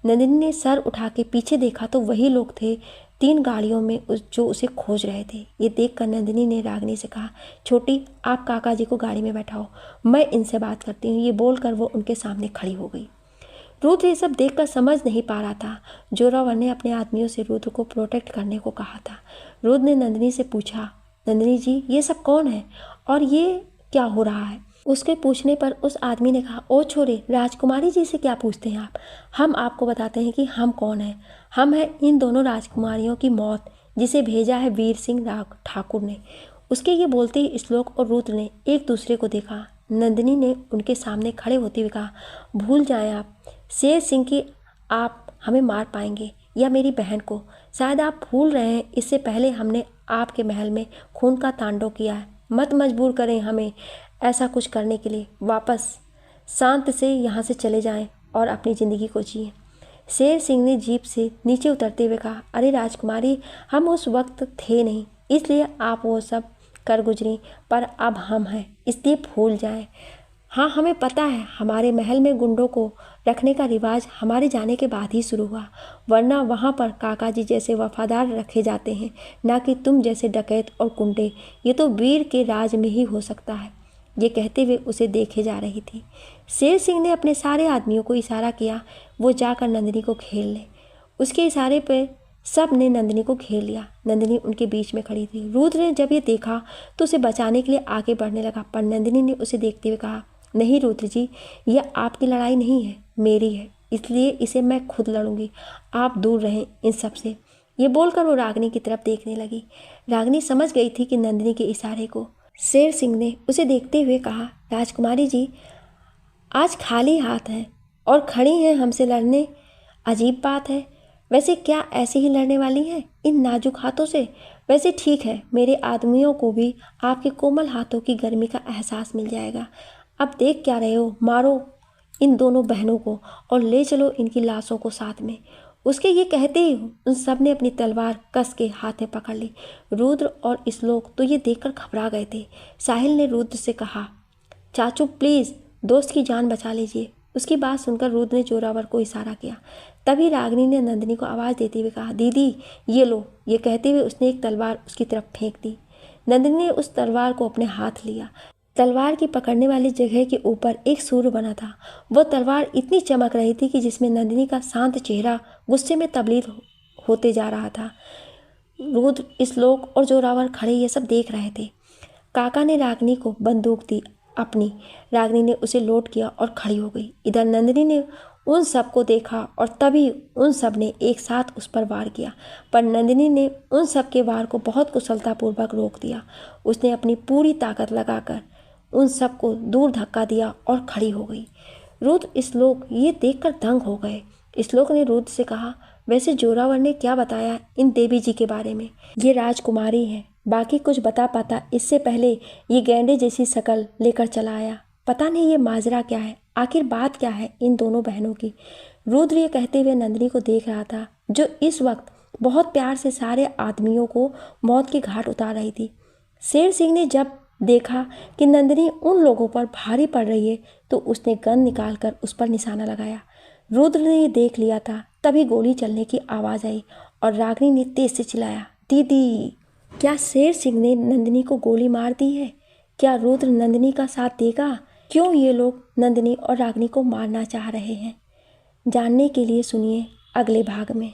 नंदिनी ने सर उठा के पीछे देखा तो वही लोग थे 3 गाड़ियों में जो उसे खोज रहे थे। ये देखकर नंदिनी ने रागिनी से कहा, छोटी, आप काका जी को गाड़ी में बैठाओ, मैं इनसे बात करती हूँ। ये बोलकर वो उनके सामने खड़ी हो गई। रुद्र ये सब देखकर समझ नहीं पा रहा था। जोरावर ने अपने आदमियों से रुद्र को प्रोटेक्ट करने को कहा था। रुद्र ने नंदिनी से पूछा, नंदिनी जी, ये सब कौन है और ये क्या हो रहा है? उसके पूछने पर उस आदमी ने कहा, ओ छोरे, राजकुमारी जी से क्या पूछते हैं आप? हम आपको बताते हैं कि हम कौन हैं। हम हैं इन दोनों राजकुमारियों की मौत, जिसे भेजा है वीर सिंह ठाकुर ने। उसके ये बोलते ही श्लोक और रुद्र ने एक दूसरे को देखा। नंदिनी ने उनके सामने खड़े होते हुए कहा, भूल जाएं आप शेर सिंह की आप हमें मार पाएंगे या मेरी बहन को। शायद आप भूल रहे हैं, इससे पहले हमने आपके महल में खून का तांडव किया है। मत मजबूर करें हमें ऐसा कुछ करने के लिए। वापस शांत से यहाँ से चले जाएं और अपनी ज़िंदगी को जिए। शेर सिंह ने जीप से नीचे उतरते हुए कहा, अरे राजकुमारी, हम उस वक्त थे नहीं, इसलिए आप वो सब कर गुजरी, पर अब हम हैं, इसलिए भूल जाएं। हाँ, हमें पता है हमारे महल में गुंडों को रखने का रिवाज हमारे जाने के बाद ही शुरू हुआ, वरना वहाँ पर काका जी जैसे वफादार रखे जाते हैं, ना कि तुम जैसे डकैत और गुंडे। ये तो वीर के राज में ही हो सकता है। ये कहते हुए उसे देखे जा रही थी। शेर सिंह ने अपने सारे आदमियों को इशारा किया वो जाकर नंदिनी को घेर ले। उसके इशारे पर सब ने नंदिनी को घेर लिया। नंदिनी उनके बीच में खड़ी थी। रुद्र ने जब ये देखा तो उसे बचाने के लिए आगे बढ़ने लगा, पर नंदिनी ने उसे देखते हुए कहा, नहीं रुद्र जी, यह आपकी लड़ाई नहीं है, मेरी है, इसलिए इसे मैं खुद लड़ूंगी। आप दूर रहें इन सब से। ये बोलकर वो रागिनी की तरफ देखने लगी। रागिनी समझ गई थी कि नंदिनी के इशारे को। शेर सिंह ने उसे देखते हुए कहा, राजकुमारी जी, आज खाली हाथ हैं और खड़ी हैं हमसे लड़ने। अजीब बात है, वैसे क्या ऐसे ही लड़ने वाली हैं इन नाजुक हाथों से? वैसे ठीक है, मेरे आदमियों को भी आपके कोमल हाथों की गर्मी का एहसास मिल जाएगा। अब देख क्या रहे हो, मारो इन दोनों बहनों को और ले चलो इनकी लाशों को साथ में। उसके ये कहते ही उन सब ने अपनी तलवार कस के हाथ में पकड़ ली। रुद्र और श्लोक तो ये देखकर घबरा गए थे। साहिल ने रुद्र से कहा, चाचू प्लीज़ दोस्त की जान बचा लीजिए। उसकी बात सुनकर रुद्र ने जोरावर को इशारा किया। तभी रागिनी ने नंदिनी को आवाज़ देते हुए कहा, दीदी ये लो। ये कहते हुए उसने एक तलवार उसकी तरफ फेंक दी। नंदिनी ने उस तलवार को अपने हाथ लिया। तलवार की पकड़ने वाली जगह के ऊपर एक सूर्य बना था। वह तलवार इतनी चमक रही थी कि जिसमें नंदिनी का शांत चेहरा गुस्से में तब्दील होते जा रहा था। रुद्र, श्लोक और जोरावर खड़े ये सब देख रहे थे। काका ने रागिनी को बंदूक दी अपनी। रागिनी ने उसे लोड किया और खड़ी हो गई। इधर नंदिनी ने उन सब को देखा और तभी उन सब ने एक साथ उस पर वार किया, पर नंदिनी ने उन सब के वार को बहुत कुशलतापूर्वक रोक दिया। उसने अपनी पूरी ताकत लगाकर उन सब को दूर धक्का दिया और खड़ी हो गई। रुद्र श्लोक ये देखकर दंग हो गए। श्लोक ने रुद्र से कहा, वैसे जोरावर ने क्या बताया इन देवी जी के बारे में? ये राजकुमारी है, बाकी कुछ बता पाता इससे पहले ये गैंडे जैसी शकल लेकर चला आया। पता नहीं ये माजरा क्या है, आखिर बात क्या है इन दोनों बहनों की। रुद्र ये कहते हुए नंदिनी को देख रहा था, जो इस वक्त बहुत प्यार से सारे आदमियों को मौत के घाट उतार रही थी। शेर सिंह ने जब देखा कि नंदिनी उन लोगों पर भारी पड़ रही है तो उसने गन निकालकर उस पर निशाना लगाया। रुद्र ने ये देख लिया था, तभी गोली चलने की आवाज़ आई और रागिनी ने तेज से चिल्लाया, दीदी! क्या शेर सिंह ने नंदिनी को गोली मार दी है? क्या रुद्र नंदिनी का साथ देगा? क्यों ये लोग नंदिनी और रागिनी को मारना चाह रहे हैं? जानने के लिए सुनिए अगले भाग में।